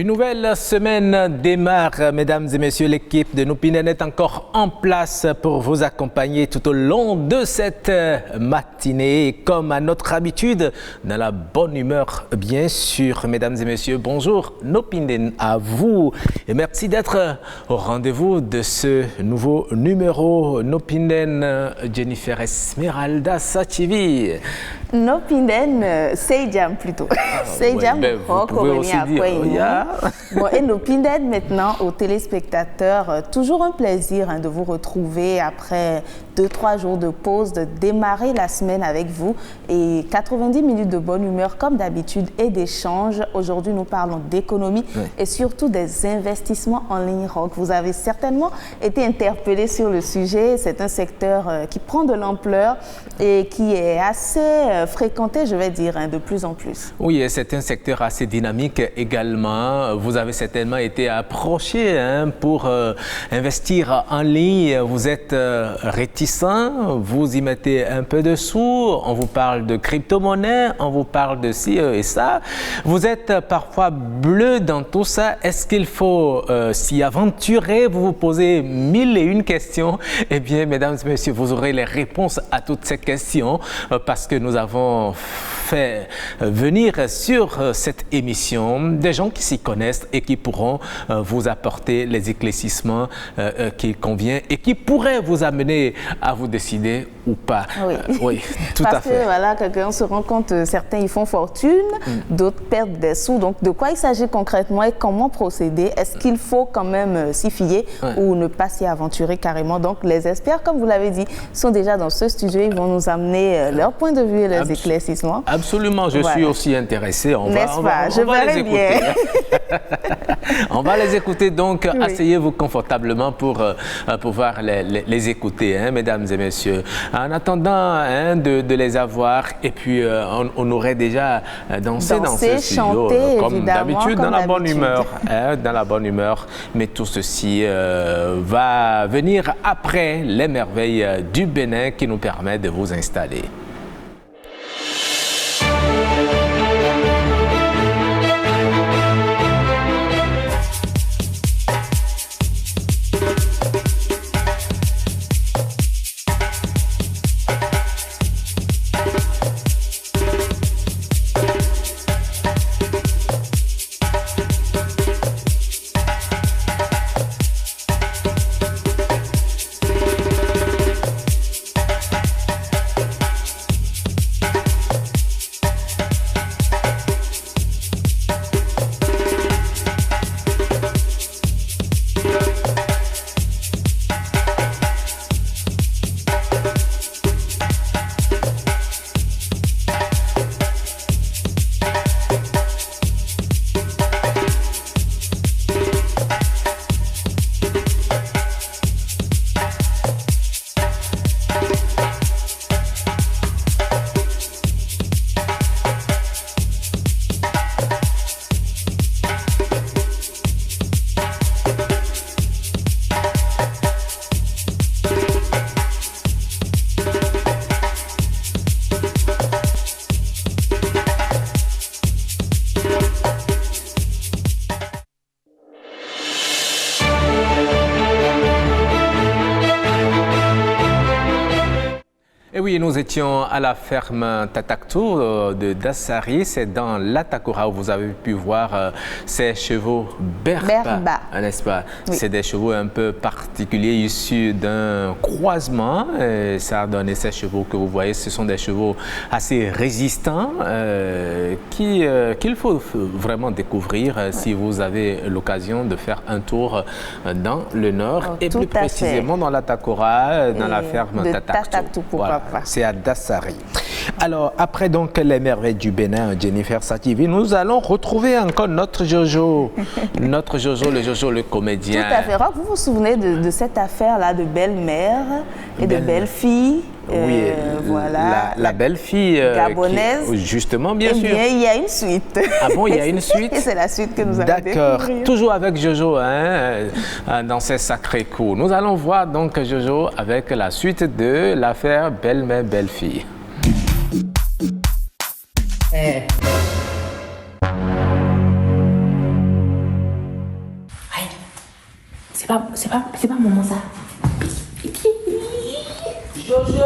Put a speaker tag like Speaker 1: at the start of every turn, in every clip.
Speaker 1: Une nouvelle semaine démarre, mesdames et messieurs. L'équipe de Nopinen est encore en place pour vous accompagner tout au long de cette matinée. Et comme à notre habitude, dans la bonne humeur, bien sûr. Mesdames et messieurs, bonjour Nopinen à vous. Et merci d'être au rendez-vous de ce nouveau numéro Nopinen. Jennifer Esmeralda Sachivi.
Speaker 2: Nopinen, Seydjam plutôt. Seydjam,
Speaker 1: vous pouvez aussi dire,
Speaker 2: Bon, et Nopinen maintenant aux téléspectateurs, toujours un plaisir de vous retrouver après 2-3 jours de pause, de démarrer la semaine avec vous et 90 minutes de bonne humeur comme d'habitude et d'échanges. Aujourd'hui, nous parlons d'économie et surtout des investissements en ligne rock. Vous avez certainement été interpellé sur le sujet. C'est un secteur qui prend de l'ampleur et qui est assez fréquenté, je vais dire, de plus en plus.
Speaker 1: Oui, c'est un secteur assez dynamique également. Vous avez certainement été approché pour investir en ligne. Vous êtes réticent, vous y mettez un peu de sous, on vous parle de crypto-monnaie, on vous parle de ci et ça. Vous êtes parfois bleu dans tout ça. Est-ce qu'il faut s'y aventurer? Vous vous posez 1001 questions. Eh bien, mesdames et messieurs, vous aurez les réponses à toutes ces questions parce que nous avons fait venir sur cette émission des gens qui s'y connaissent et qui pourront vous apporter les éclaircissements qu'il convient et qui pourraient vous amener à vous décider ou pas.
Speaker 2: Oui,
Speaker 1: tout à fait.
Speaker 2: Parce que voilà, quelqu'un se rend compte, certains y font fortune, d'autres perdent des sous. Donc, de quoi il s'agit concrètement et comment procéder? Est-ce qu'il faut quand même s'y fier ou ne pas s'y aventurer carrément? Donc, les experts, comme vous l'avez dit, sont déjà dans ce studio. Ils vont nous amener leur point de vue et leurs éclaircissements.
Speaker 1: Absolument, je suis aussi intéressé. On va les écouter. On va les écouter, donc asseyez-vous confortablement pour pouvoir les écouter, mesdames et messieurs. En attendant de les avoir, et puis on aurait déjà dansé dans ce studio, comme d'habitude, dans la bonne humeur. Dans la bonne humeur, mais tout ceci va venir après les merveilles du Bénin qui nous permet de vous installer. Et oui, nous étions à la ferme Tataktou de Dassari, c'est dans l'Atakura où vous avez pu voir ces chevaux Berba, n'est-ce pas? Oui. C'est des chevaux un peu particuliers issus d'un croisement. Et ça a donné ces chevaux que vous voyez, ce sont des chevaux assez résistants qu'il faut vraiment découvrir si vous avez l'occasion de faire un tour dans le nord et plus précisément dans l'Atakura, dans la ferme Tataktou. Voilà. C'est à Dassari. Alors, après donc les merveilles du Bénin, Jennifer Sachivi, nous allons retrouver encore notre Jojo. Notre Jojo, le comédien.
Speaker 2: Tout à fait. Vous vous souvenez de cette affaire-là de belle-mère et de belle-fille?
Speaker 1: Oui,
Speaker 2: voilà.
Speaker 1: La belle-fille
Speaker 2: gabonaise.
Speaker 1: Justement, bien sûr.
Speaker 2: Eh bien, il y a une suite.
Speaker 1: Ah bon, il y a une suite?
Speaker 2: Et c'est la suite que nous allons
Speaker 1: découvrir.
Speaker 2: D'accord.
Speaker 1: Toujours avec Jojo, dans ces sacrés coups. Nous allons voir donc Jojo avec la suite de l'affaire Belle-mère, belle-fille.
Speaker 3: C'est pas maman ça.
Speaker 4: Jojo,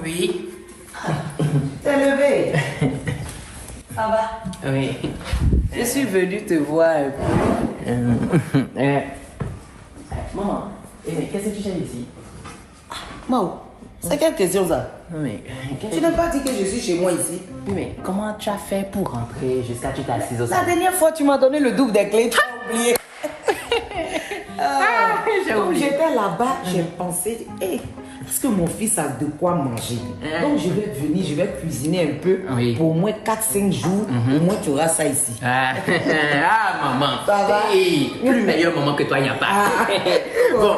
Speaker 3: Oui.
Speaker 4: t'es levé? Ça va?
Speaker 3: Oui.
Speaker 4: Je suis venue te voir un peu.
Speaker 3: Maman, qu'est-ce que tu fais ici?
Speaker 4: Mao, c'est quelle question ça?
Speaker 3: Mais,
Speaker 4: Tu n'as pas dit que je suis chez moi ici?
Speaker 3: mais comment tu as fait pour rentrer jusqu'à tu t'es assise au
Speaker 4: La
Speaker 3: salon?
Speaker 4: dernière fois, tu m'as donné le double des clés, tu as oublié.
Speaker 3: j'ai
Speaker 4: Comme
Speaker 3: oublié.
Speaker 4: j'étais là-bas, j'ai pensé, est-ce que mon fils a de quoi manger? Donc je vais venir, je vais cuisiner un peu.
Speaker 3: Oui.
Speaker 4: Pour au moins 4-5 jours, au moins tu auras ça ici.
Speaker 3: Ah, maman.
Speaker 4: Ça va?
Speaker 3: Hey, plus meilleur maman que toi, il n'y a pas. Bon,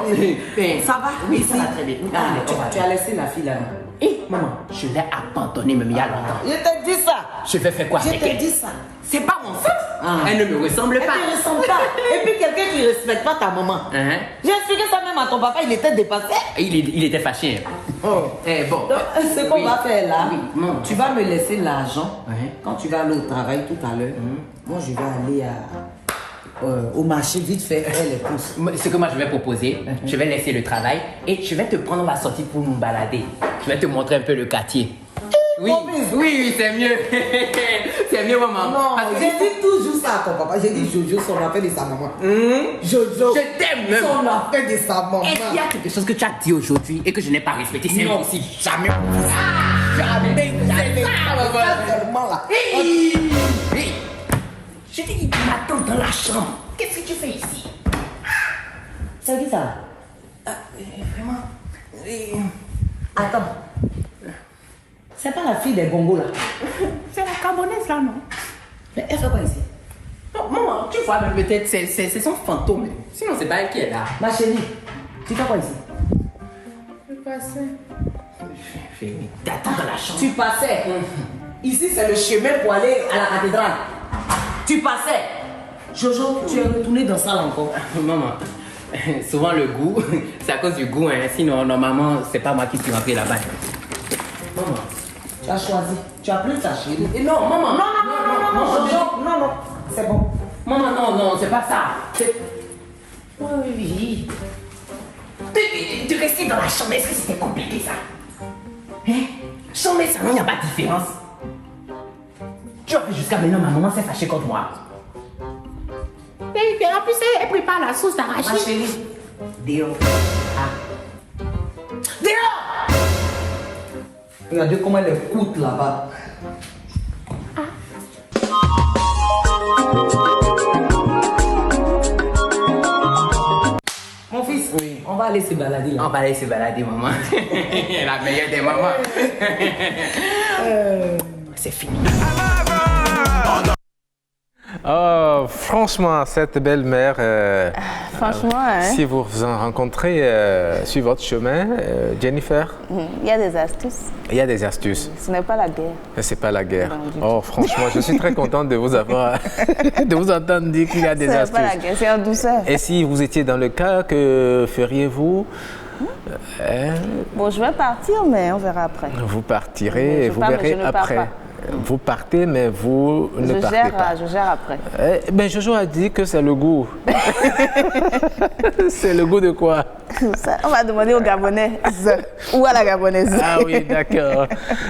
Speaker 4: Ça va?
Speaker 3: Oui, ça va très bien.
Speaker 4: Ah,
Speaker 3: Allez, on va.
Speaker 4: tu as laissé la fille là-bas.
Speaker 3: Hé, maman, je l'ai abandonné même il y a longtemps.
Speaker 4: Je t'ai dit ça.
Speaker 3: Je vais faire quoi
Speaker 4: Je
Speaker 3: avec
Speaker 4: t'ai
Speaker 3: elle?
Speaker 4: dit ça.
Speaker 3: C'est pas mon fils.
Speaker 4: Ah.
Speaker 3: Elle ne me ressemble
Speaker 4: Elle
Speaker 3: pas.
Speaker 4: ne ressemble pas. Et puis quelqu'un qui ne respecte pas ta maman.
Speaker 3: Hein?
Speaker 4: J'ai expliqué ça même à ton papa, il était dépassé.
Speaker 3: Il était fâché.
Speaker 4: Oh.
Speaker 3: Eh, bon.
Speaker 4: Donc, ce qu'on
Speaker 3: Oui.
Speaker 4: va faire là,
Speaker 3: Oui, maman.
Speaker 4: tu vas me laisser l'argent.
Speaker 3: Ouais.
Speaker 4: Quand tu vas aller au travail tout à l'heure, moi je vais aller au marché vite faire les courses.
Speaker 3: Ce que moi je vais proposer, je vais laisser le travail et je vais te prendre la sortie pour nous balader. Je vais te montrer un peu le quartier. Oui,
Speaker 4: mon fils.
Speaker 3: oui, c'est mieux. C'est mieux, maman.
Speaker 4: Non,
Speaker 3: Parce que
Speaker 4: j'ai dit toujours ça à ton papa. J'ai dit Jojo, son affaire de sa maman. Jojo,
Speaker 3: je t'aime même.
Speaker 4: son affaire de sa maman.
Speaker 3: Est-ce qu'il y a quelque chose que tu as dit aujourd'hui et que je n'ai pas respecté? C'est
Speaker 4: Non.
Speaker 3: impossible.
Speaker 4: Jamais.
Speaker 3: Jamais. C'est ça, maman.
Speaker 4: Pas tellement là.
Speaker 3: Hey, hey. Je t'ai dit, tu m'attends dans la chambre. Qu'est-ce que tu fais ici?
Speaker 4: C'est qui ça?
Speaker 3: Vraiment?
Speaker 4: Attends. C'est pas la fille des gongos là.
Speaker 3: C'est la Camerounaise là, non?
Speaker 4: Mais elle fait quoi ici?
Speaker 3: Non, maman, tu vois, mais peut-être c'est son fantôme. Sinon, c'est pas elle qui est là.
Speaker 4: Ma chérie, tu fais quoi ici?
Speaker 3: Je passais. T'attends dans la chambre.
Speaker 4: Tu passais. Ici, c'est le chemin pour aller à la cathédrale. Tu passais. Jojo, tu es retourné dans ça encore.
Speaker 3: Maman, souvent le goût, c'est à cause du goût, hein. Sinon, normalement, c'est pas moi qui suis rentré là-bas. Maman.
Speaker 4: Tu as choisi. Tu as pris ta chérie.
Speaker 3: Et non, maman.
Speaker 4: Non, Jojo, non. C'est bon.
Speaker 3: Maman, non, c'est pas ça. C'est... Oui. Tu restais dans la chambre, est-ce que c'était compliqué ça? Hein? Chambre et salon, il n'y a pas de différence. Tu as fait jusqu'à maintenant, ma maman s'est fâchée contre moi. Et en plus, elle prépare la sauce d'arachide.
Speaker 4: Ma chérie, dehors.
Speaker 3: Dehors!
Speaker 4: Regardez comment elle écoute là-bas. Mon fils, on va aller se balader là.
Speaker 3: On va aller se balader, maman. La meilleure des mamans. C'est fini.
Speaker 1: Oh, franchement, cette belle-mère,
Speaker 2: Franchement, hein,
Speaker 1: si vous vous en rencontrez sur votre chemin, Jennifer,
Speaker 2: il y a des astuces.
Speaker 1: il y a des astuces.
Speaker 2: Ce n'est pas la guerre.
Speaker 1: C'est pas la guerre.
Speaker 2: Non, du
Speaker 1: Oh, franchement, je suis très contente de vous avoir, de vous entendre dire qu'il y a des
Speaker 2: Ce n'est
Speaker 1: astuces.
Speaker 2: pas la guerre, c'est en douceur.
Speaker 1: Et si vous étiez dans le cas, que feriez-vous?
Speaker 2: Bon, je vais partir, mais on verra après.
Speaker 1: Vous partirez et
Speaker 2: Je
Speaker 1: vous
Speaker 2: pars, mais
Speaker 1: verrez
Speaker 2: je ne pars
Speaker 1: après.
Speaker 2: pas.
Speaker 1: Vous partez, mais vous ne partez pas.
Speaker 2: Je gère après.
Speaker 1: Ben, Jojo a dit que c'est le goût. C'est le goût de quoi?
Speaker 2: Ça, on va demander aux Gabonais ou à la Gabonaise.
Speaker 1: Ah oui, d'accord.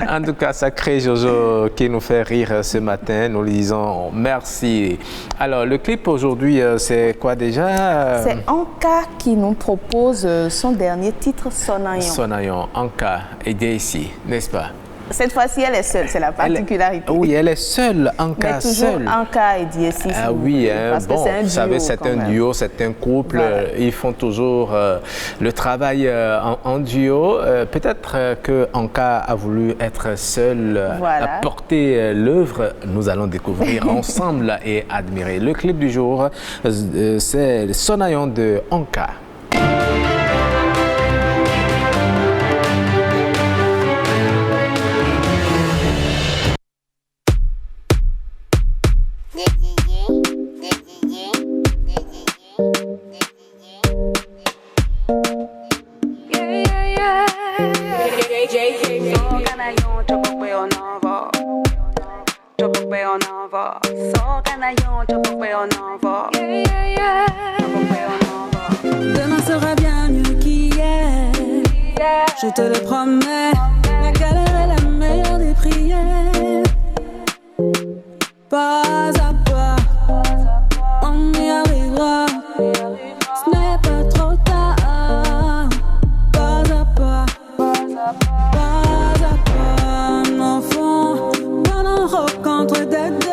Speaker 1: En tout cas, sacré Jojo qui nous fait rire ce matin. Nous lui disons merci. Alors, le clip aujourd'hui, c'est quoi déjà?
Speaker 2: C'est Anka qui nous propose son dernier titre, Sonayon.
Speaker 1: Sonayon, Anka, aidez ici, n'est-ce pas?
Speaker 2: Cette fois-ci, elle est seule, c'est la particularité.
Speaker 1: Oui, elle est seule, Anka,
Speaker 2: Mais toujours
Speaker 1: seule.
Speaker 2: Anka et Diessi. si
Speaker 1: Ah
Speaker 2: vous
Speaker 1: oui,
Speaker 2: voulez,
Speaker 1: hein,
Speaker 2: parce que
Speaker 1: bon,
Speaker 2: c'est un duo.
Speaker 1: vous savez, c'est
Speaker 2: quand
Speaker 1: un
Speaker 2: même.
Speaker 1: duo, c'est un couple.
Speaker 2: Voilà.
Speaker 1: Ils font toujours le travail en duo. Peut-être que Anka a voulu être seule
Speaker 2: Voilà.
Speaker 1: à porter l'œuvre. Nous allons découvrir ensemble et admirer. Le clip du jour, c'est Sonayon de Anka.
Speaker 5: Só canalhão, tô com o pé, eu não vou. je te le promets. La galère est la meilleure des prières. Pas à pas, on y arrivera. Ce n'est pas trop tard. Pas à pas, pas à pas. Nos fonds, bonheur rencontre des dettes.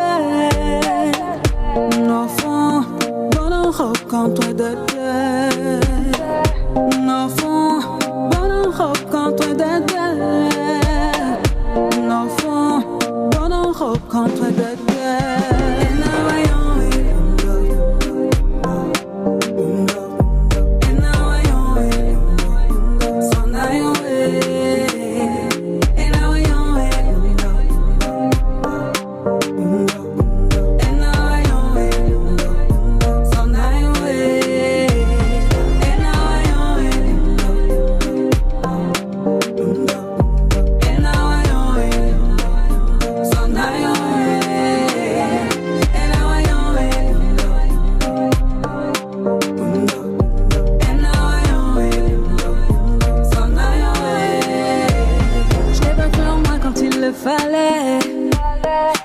Speaker 5: Nos fonds, bonheur rencontre des dettes. Nos fonds, bonheur rencontre des dettes. Nos fonds, bonheur rencontre des dettes.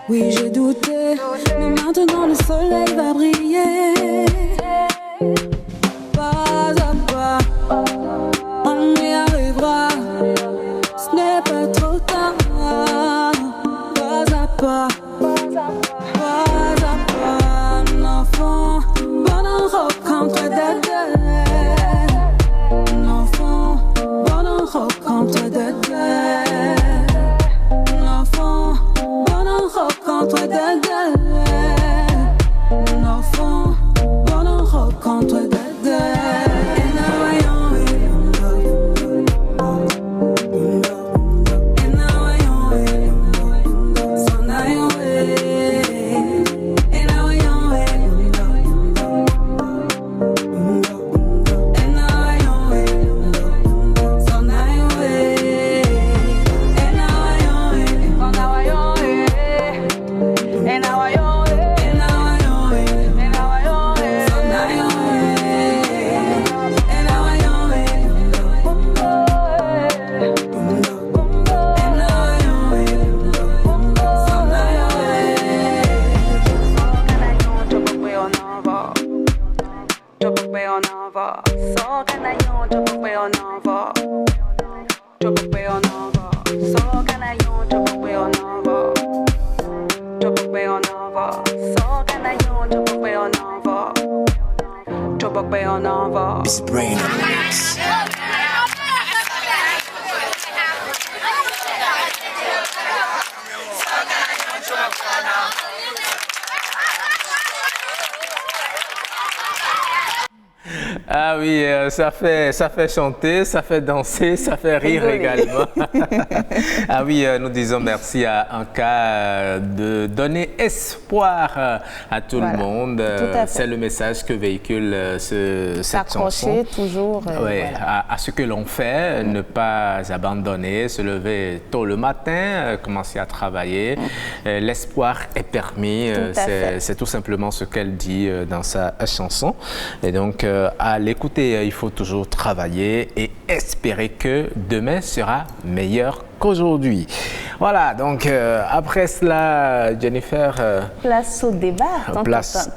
Speaker 5: Oui, j'ai douté, mais maintenant le soleil va briller. Pas à pas, on y arrivera. Ce n'est pas trop tard. Pas à pas, pas à pas. Nos fonds, bonheur rencontre des dettes. Nos fonds, bonheur rencontre des dettes. Contre des dettes, nos fonds, bonheur rencontre des dettes. Et now I own it. And now I own it. So now I own it. And now I own it. And now I own it. So now I own it. And now I own it. So now I own it. And now I own it, and now I own it, and now I own it, so now I own it, and now I own it, and now I own it, so now I
Speaker 6: It's brain on the mix.
Speaker 1: Ah oui, ça fait chanter, ça fait danser, ça fait rire également. Ah oui, nous disons merci à Anka de donner espoir à tout le monde. C'est le message que véhicule cette chanson.
Speaker 2: Toujours.
Speaker 1: Oui, voilà. à ce que l'on fait, ne pas abandonner, se lever tôt le matin, commencer à travailler. L'espoir est permis. C'est tout simplement ce qu'elle dit dans sa chanson. Et donc, à l'écouter, il faut toujours travailler et espérer que demain sera meilleur qu'aujourd'hui. Voilà, donc après cela, Jennifer...
Speaker 2: place au débat,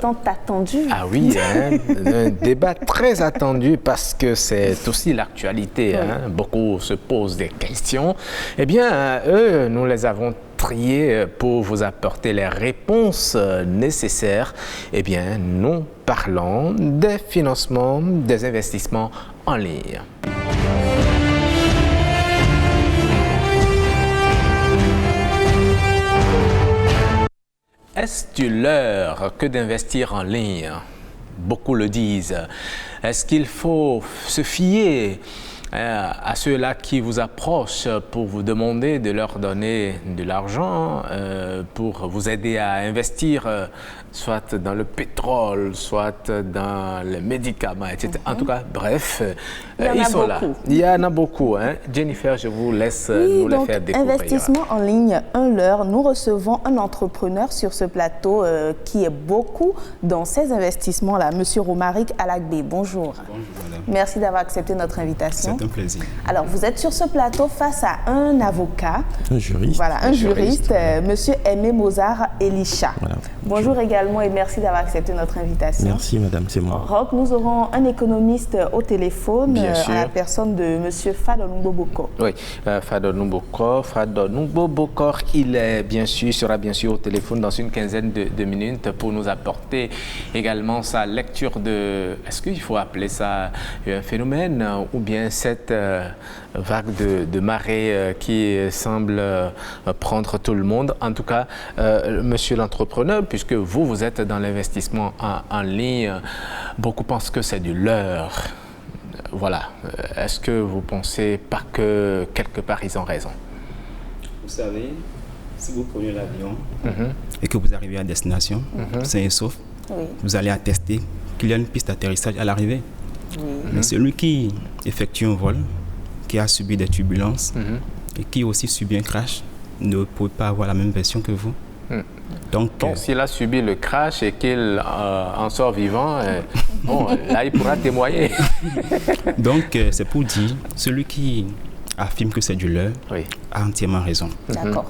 Speaker 2: tant attendu.
Speaker 1: Ah oui, hein, un débat très attendu parce que c'est aussi l'actualité. Hein. Beaucoup se posent des questions. Eh bien, eux, nous les avons triés pour vous apporter les réponses nécessaires. Eh bien, nous parlons des financements, des investissements en ligne. Est-ce l'heure que d'investir en ligne? Beaucoup le disent. Est-ce qu'il faut se fier à ceux-là qui vous approchent pour vous demander de leur donner de l'argent pour vous aider à investir soit dans le pétrole, soit dans les médicaments, etc. En tout cas, bref, ils sont là. Il y en a beaucoup. Hein. Jennifer, je vous laisse nous les faire découvrir.
Speaker 2: Investissement en ligne, un leurre. Nous recevons un entrepreneur sur ce plateau qui est beaucoup dans ces investissements-là. Monsieur Romaric Alagbe, bonjour.
Speaker 7: Bonjour, madame.
Speaker 2: Merci d'avoir accepté notre invitation.
Speaker 7: un plaisir.
Speaker 2: Alors, vous êtes sur ce plateau face à un avocat.
Speaker 8: Un juriste.
Speaker 2: Voilà, un juriste, Monsieur Aimé Mozart Elisha.
Speaker 8: Voilà.
Speaker 2: Bonjour également et merci d'avoir accepté notre invitation.
Speaker 8: Merci madame, c'est moi.
Speaker 2: Roch, nous aurons un économiste au téléphone,
Speaker 1: Bien sûr.
Speaker 2: à la personne de Monsieur Fadonumbo Bokor.
Speaker 1: Oui, Fadonumbo Bokor, il est sera bien sûr au téléphone dans une quinzaine de minutes pour nous apporter également sa lecture de, est-ce qu'il faut appeler ça un phénomène ou bien cette vague de marée qui semble prendre tout le monde. En tout cas, monsieur l'entrepreneur, puisque vous êtes dans l'investissement en ligne, beaucoup pensent que c'est du leurre. Voilà. Est-ce que vous pensez pas que quelque part ils ont raison?
Speaker 7: Vous savez, si vous prenez l'avion et que vous arrivez à destination, sain et sauf,
Speaker 2: Oui.
Speaker 7: vous allez attester qu'il y a une piste d'atterrissage à l'arrivée. Mais celui qui effectue un vol, qui a subi des turbulences et qui aussi subit un crash, ne peut pas avoir la même version que vous. Donc,
Speaker 1: s'il a subi le crash et qu'il en sort vivant, bon, là, il pourra témoigner.
Speaker 7: donc c'est pour dire, celui qui affirme que c'est du leurre
Speaker 1: Oui.
Speaker 7: a entièrement raison.
Speaker 2: D'accord.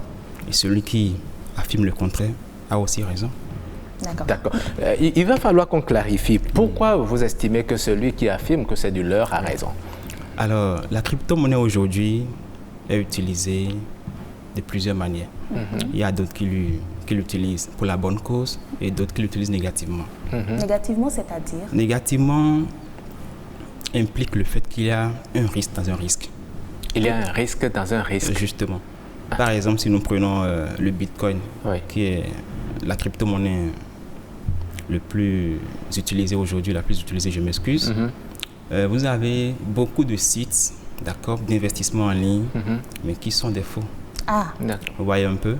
Speaker 7: Et celui qui affirme le contraire a aussi raison.
Speaker 2: D'accord.
Speaker 1: D'accord. Il va falloir qu'on clarifie. Pourquoi vous estimez que celui qui affirme que c'est du leurre a raison?
Speaker 7: Alors, la crypto-monnaie aujourd'hui est utilisée de plusieurs manières. Il y a d'autres qui l'utilisent pour la bonne cause et d'autres qui l'utilisent négativement.
Speaker 2: Négativement, c'est-à-dire?
Speaker 7: Négativement implique le fait qu'il y a un risque dans un risque.
Speaker 1: Il y a un risque dans un risque.
Speaker 7: Justement. Par exemple, si nous prenons le Bitcoin,
Speaker 1: Oui.
Speaker 7: qui est la crypto-monnaie le plus utilisée aujourd'hui, la plus utilisée, je m'excuse, vous avez beaucoup de sites, d'accord, d'investissement en ligne, mais qui sont des faux.
Speaker 2: Ah,
Speaker 1: D'accord.
Speaker 7: Vous voyez un peu.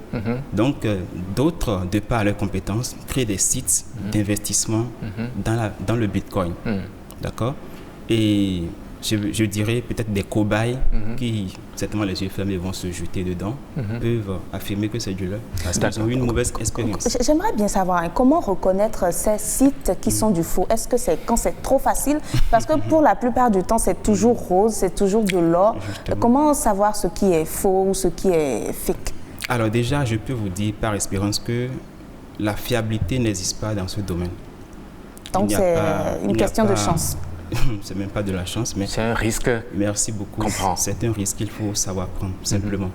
Speaker 7: Donc, d'autres, de par leurs compétences, créent des sites d'investissement dans le Bitcoin. D'accord. Et je dirais peut-être des cobayes qui, certainement les yeux fermés, vont se jeter dedans, peuvent affirmer que c'est du leurre parce qu'ils ont eu une mauvaise expérience.
Speaker 2: j'aimerais bien savoir comment reconnaître ces sites qui sont du faux. Est-ce que c'est quand c'est trop facile? Parce que pour la plupart du temps, c'est toujours rose, c'est toujours de l'or. Comment savoir ce qui est faux ou ce qui est fake?
Speaker 7: Alors déjà, je peux vous dire par expérience que la fiabilité n'existe pas dans ce domaine.
Speaker 2: Donc c'est une question de chance.
Speaker 7: C'est même pas de la chance, mais
Speaker 1: C'est un risque.
Speaker 7: merci beaucoup.
Speaker 1: Comprends.
Speaker 7: C'est un risque qu'il faut savoir prendre, simplement.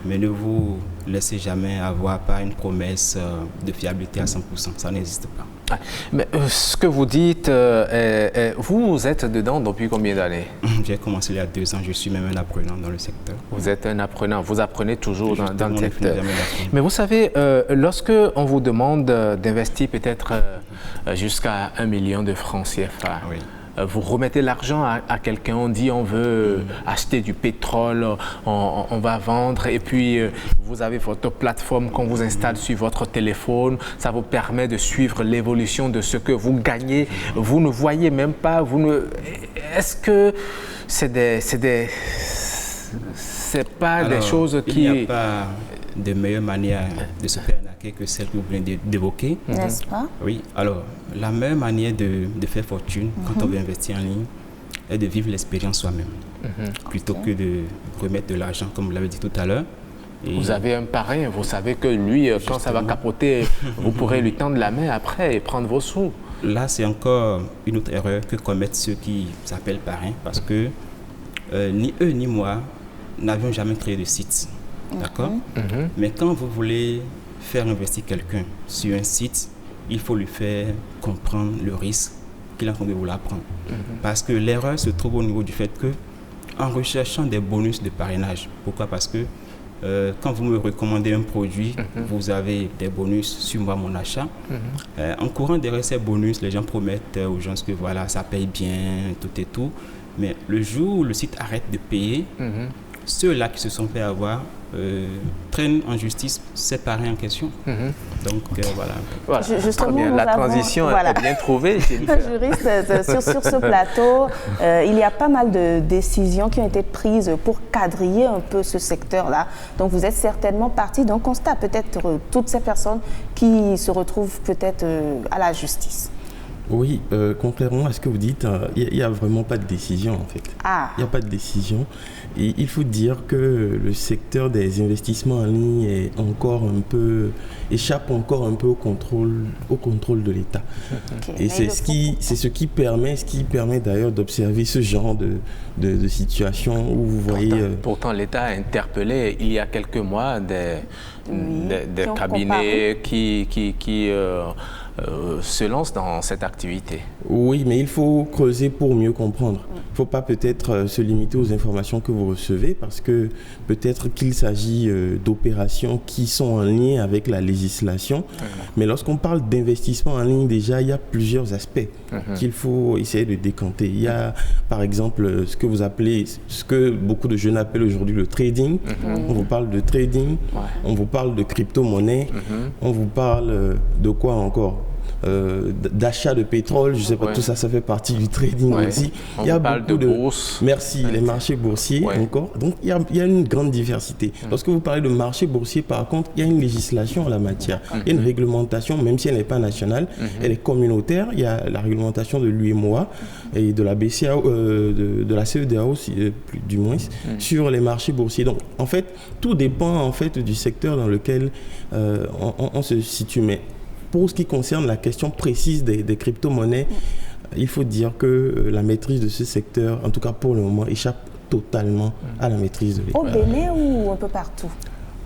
Speaker 7: Mais ne vous laissez jamais avoir par une promesse de fiabilité à 100%. Ça n'existe pas.
Speaker 1: Mais ce que vous dites, vous êtes dedans depuis combien d'années?
Speaker 7: J'ai commencé il y a 2 ans. Je suis même un apprenant dans le secteur.
Speaker 1: Vous êtes un apprenant, vous apprenez toujours dans
Speaker 7: Justement,
Speaker 1: le
Speaker 7: on ne finit
Speaker 1: secteur.
Speaker 7: jamais d'apprendre.
Speaker 1: Mais vous savez, lorsque on vous demande d'investir peut-être jusqu'à 1 million de francs CFA,
Speaker 7: Oui.
Speaker 1: Vous remettez l'argent à quelqu'un, on dit on veut acheter du pétrole, on va vendre et puis vous avez votre plateforme qu'on vous installe sur votre téléphone, ça vous permet de suivre l'évolution de ce que vous gagnez, vous ne voyez même pas, est-ce que c'est pas des choses qui...
Speaker 7: Il n'y a pas de meilleure manière de se faire arnaquer que celle que vous venez d'évoquer.
Speaker 2: N'est-ce pas?
Speaker 7: Oui, alors la meilleure manière de faire fortune quand on veut investir en ligne est de vivre l'expérience soi-même, plutôt que de remettre de l'argent, comme vous l'avez dit tout à l'heure. Et
Speaker 1: Vous avez un parrain, vous savez que lui, quand ça va capoter, vous pourrez lui tendre la main après et prendre vos sous.
Speaker 7: là, c'est encore une autre erreur que commettent ceux qui s'appellent parrains, parce que ni eux ni moi n'avions jamais créé de site. D'accord? Mais quand vous voulez faire investir quelqu'un sur un site, il faut lui faire comprendre le risque qu'il est en train de vous l'apprendre. Parce que l'erreur se trouve au niveau du fait que, en recherchant des bonus de parrainage, pourquoi? Parce que quand vous me recommandez un produit, vous avez des bonus sur moi, mon achat. En courant derrière ces bonus, les gens promettent aux gens que voilà, ça paye bien, tout et tout. Mais le jour où le site arrête de payer, ceux-là qui se sont fait avoir traînent en justice ces parrains en question. Donc voilà.
Speaker 1: Voilà.
Speaker 2: Justement,
Speaker 1: Très bien.
Speaker 2: nous
Speaker 1: La
Speaker 2: avons-
Speaker 1: transition
Speaker 2: voilà.
Speaker 1: est bien trouvée. Jennifer.
Speaker 2: Juriste, sur ce plateau, il y a pas mal de décisions qui ont été prises pour quadriller un peu ce secteur-là. Donc vous êtes certainement partie d'un constat, peut-être toutes ces personnes qui se retrouvent peut-être à la justice.
Speaker 8: Oui, contrairement à ce que vous dites, il n'y a vraiment pas de décision en fait. Il n'y a pas de décision. Et il faut dire que le secteur des investissements en ligne est encore un peu, échappe encore un peu au contrôle de l'État. Et c'est ce qui permet d'ailleurs d'observer ce genre de situation où vous voyez...
Speaker 1: Pourtant, l'État a interpellé il y a quelques mois des cabinets qui se lancent dans cette activité.
Speaker 8: Oui, mais il faut creuser pour mieux comprendre. Il ne faut pas peut-être se limiter aux informations que vous recevez parce que peut-être qu'il s'agit d'opérations qui sont en lien avec la législation. Mais lorsqu'on parle d'investissement en ligne, déjà, il y a plusieurs aspects qu'il faut essayer de décanter. Il y a, par exemple, ce que vous appelez, ce que beaucoup de jeunes appellent aujourd'hui le trading. On vous parle de trading, on vous parle de crypto-monnaie, on vous parle de quoi encore ? D'achat de pétrole, je ne sais pas, tout ça, ça fait partie du trading aussi.
Speaker 1: Il y a beaucoup de bourse.
Speaker 8: Merci, les marchés boursiers encore. Donc, il y a une grande diversité. Lorsque vous parlez de marché boursier, par contre, il y a une législation en la matière. Il y a une réglementation, même si elle n'est pas nationale, elle est communautaire. Il y a la réglementation de l'UEMOA et de la BCAO, de la CEDEAO, du moins, sur les marchés boursiers. Donc, en fait, tout dépend en fait du secteur dans lequel on se situe. Mais pour ce qui concerne la question précise des crypto-monnaies, il faut dire que la maîtrise de ce secteur, en tout cas pour le moment, échappe totalement à la maîtrise de l'État.
Speaker 2: Au Bénin ou un peu partout?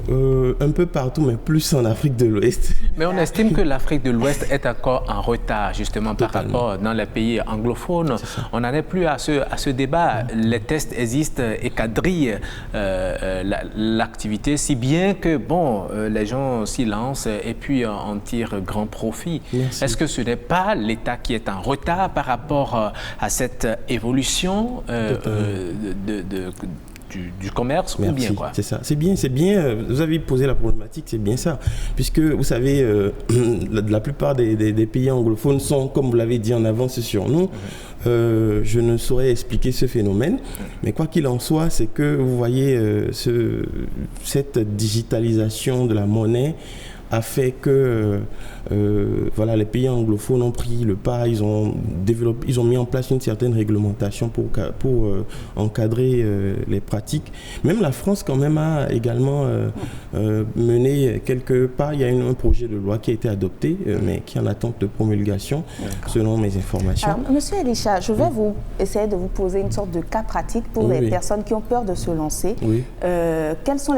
Speaker 8: Un peu partout, mais plus en Afrique de l'Ouest.
Speaker 1: Mais on estime que l'Afrique de l'Ouest est encore en retard, justement, par rapport dans les pays anglophones. On n'en est plus à ce débat. Les tests existent et quadrillent l'activité, si bien que, bon, les gens s'y lancent et puis en tirent grand profit. Est-ce que ce n'est pas l'État qui est en retard par rapport à cette évolution du commerce?
Speaker 8: Merci,
Speaker 1: ou bien quoi?
Speaker 8: C'est ça. C'est bien. Vous avez posé la problématique, c'est bien ça. Puisque, vous savez, la plupart des pays anglophones sont, comme vous l'avez dit, en avance sur nous. Je ne saurais expliquer ce phénomène. Mais quoi qu'il en soit, c'est que vous voyez cette digitalisation de la monnaie a fait que voilà, les pays anglophones ont pris le pas, ils ont mis en place une certaine réglementation pour encadrer les pratiques. Même la France quand même a également mené quelques pas. Il y a un projet de loi qui a été adopté, mais qui est en attente de promulgation, selon mes informations.
Speaker 2: Alors, Monsieur Elisha, je vais essayer de vous poser une sorte de cas pratique pour les personnes qui ont peur de se lancer. Quelles sont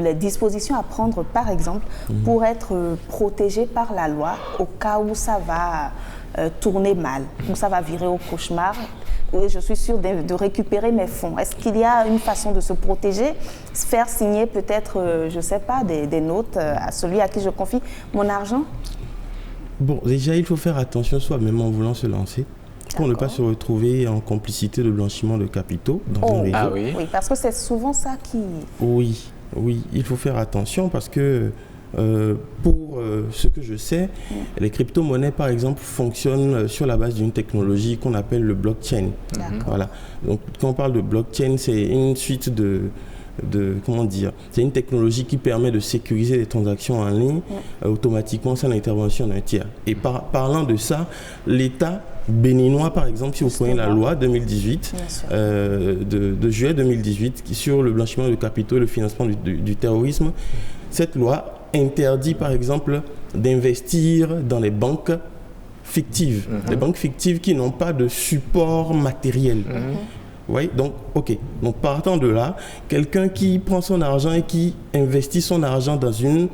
Speaker 2: les dispositions à prendre, par exemple, pour être protégé par la loi au cas où ça va tourner mal, où ça va virer au cauchemar? Je suis sûre de récupérer mes fonds. Est-ce qu'il y a une façon de se protéger, faire signer peut-être, je ne sais pas, des notes à celui à qui je confie mon argent?
Speaker 8: Bon, déjà, il faut faire attention soi-même en voulant se lancer, pour ne pas se retrouver en complicité de blanchiment de capitaux dans un réseau.
Speaker 1: Ah oui.
Speaker 2: Oui, parce que c'est souvent ça qui...
Speaker 8: Oui, il faut faire attention parce que pour ce que je sais, les crypto-monnaies, par exemple, fonctionnent sur la base d'une technologie qu'on appelle le blockchain. Voilà. Donc, quand on parle de blockchain, c'est une suite comment dire, c'est une technologie qui permet de sécuriser les transactions en ligne automatiquement sans l'intervention d'un tiers. Et parlant de ça, l'État béninois, par exemple, si vous prenez la loi 2018, de juillet 2018, sur le blanchiment de capitaux et le financement du terrorisme, cette loi interdit, par exemple, d'investir dans les banques fictives. Les banques fictives qui n'ont pas de support matériel. Oui, donc, ok. Donc, partant de là, quelqu'un qui prend son argent et qui investit son argent dans une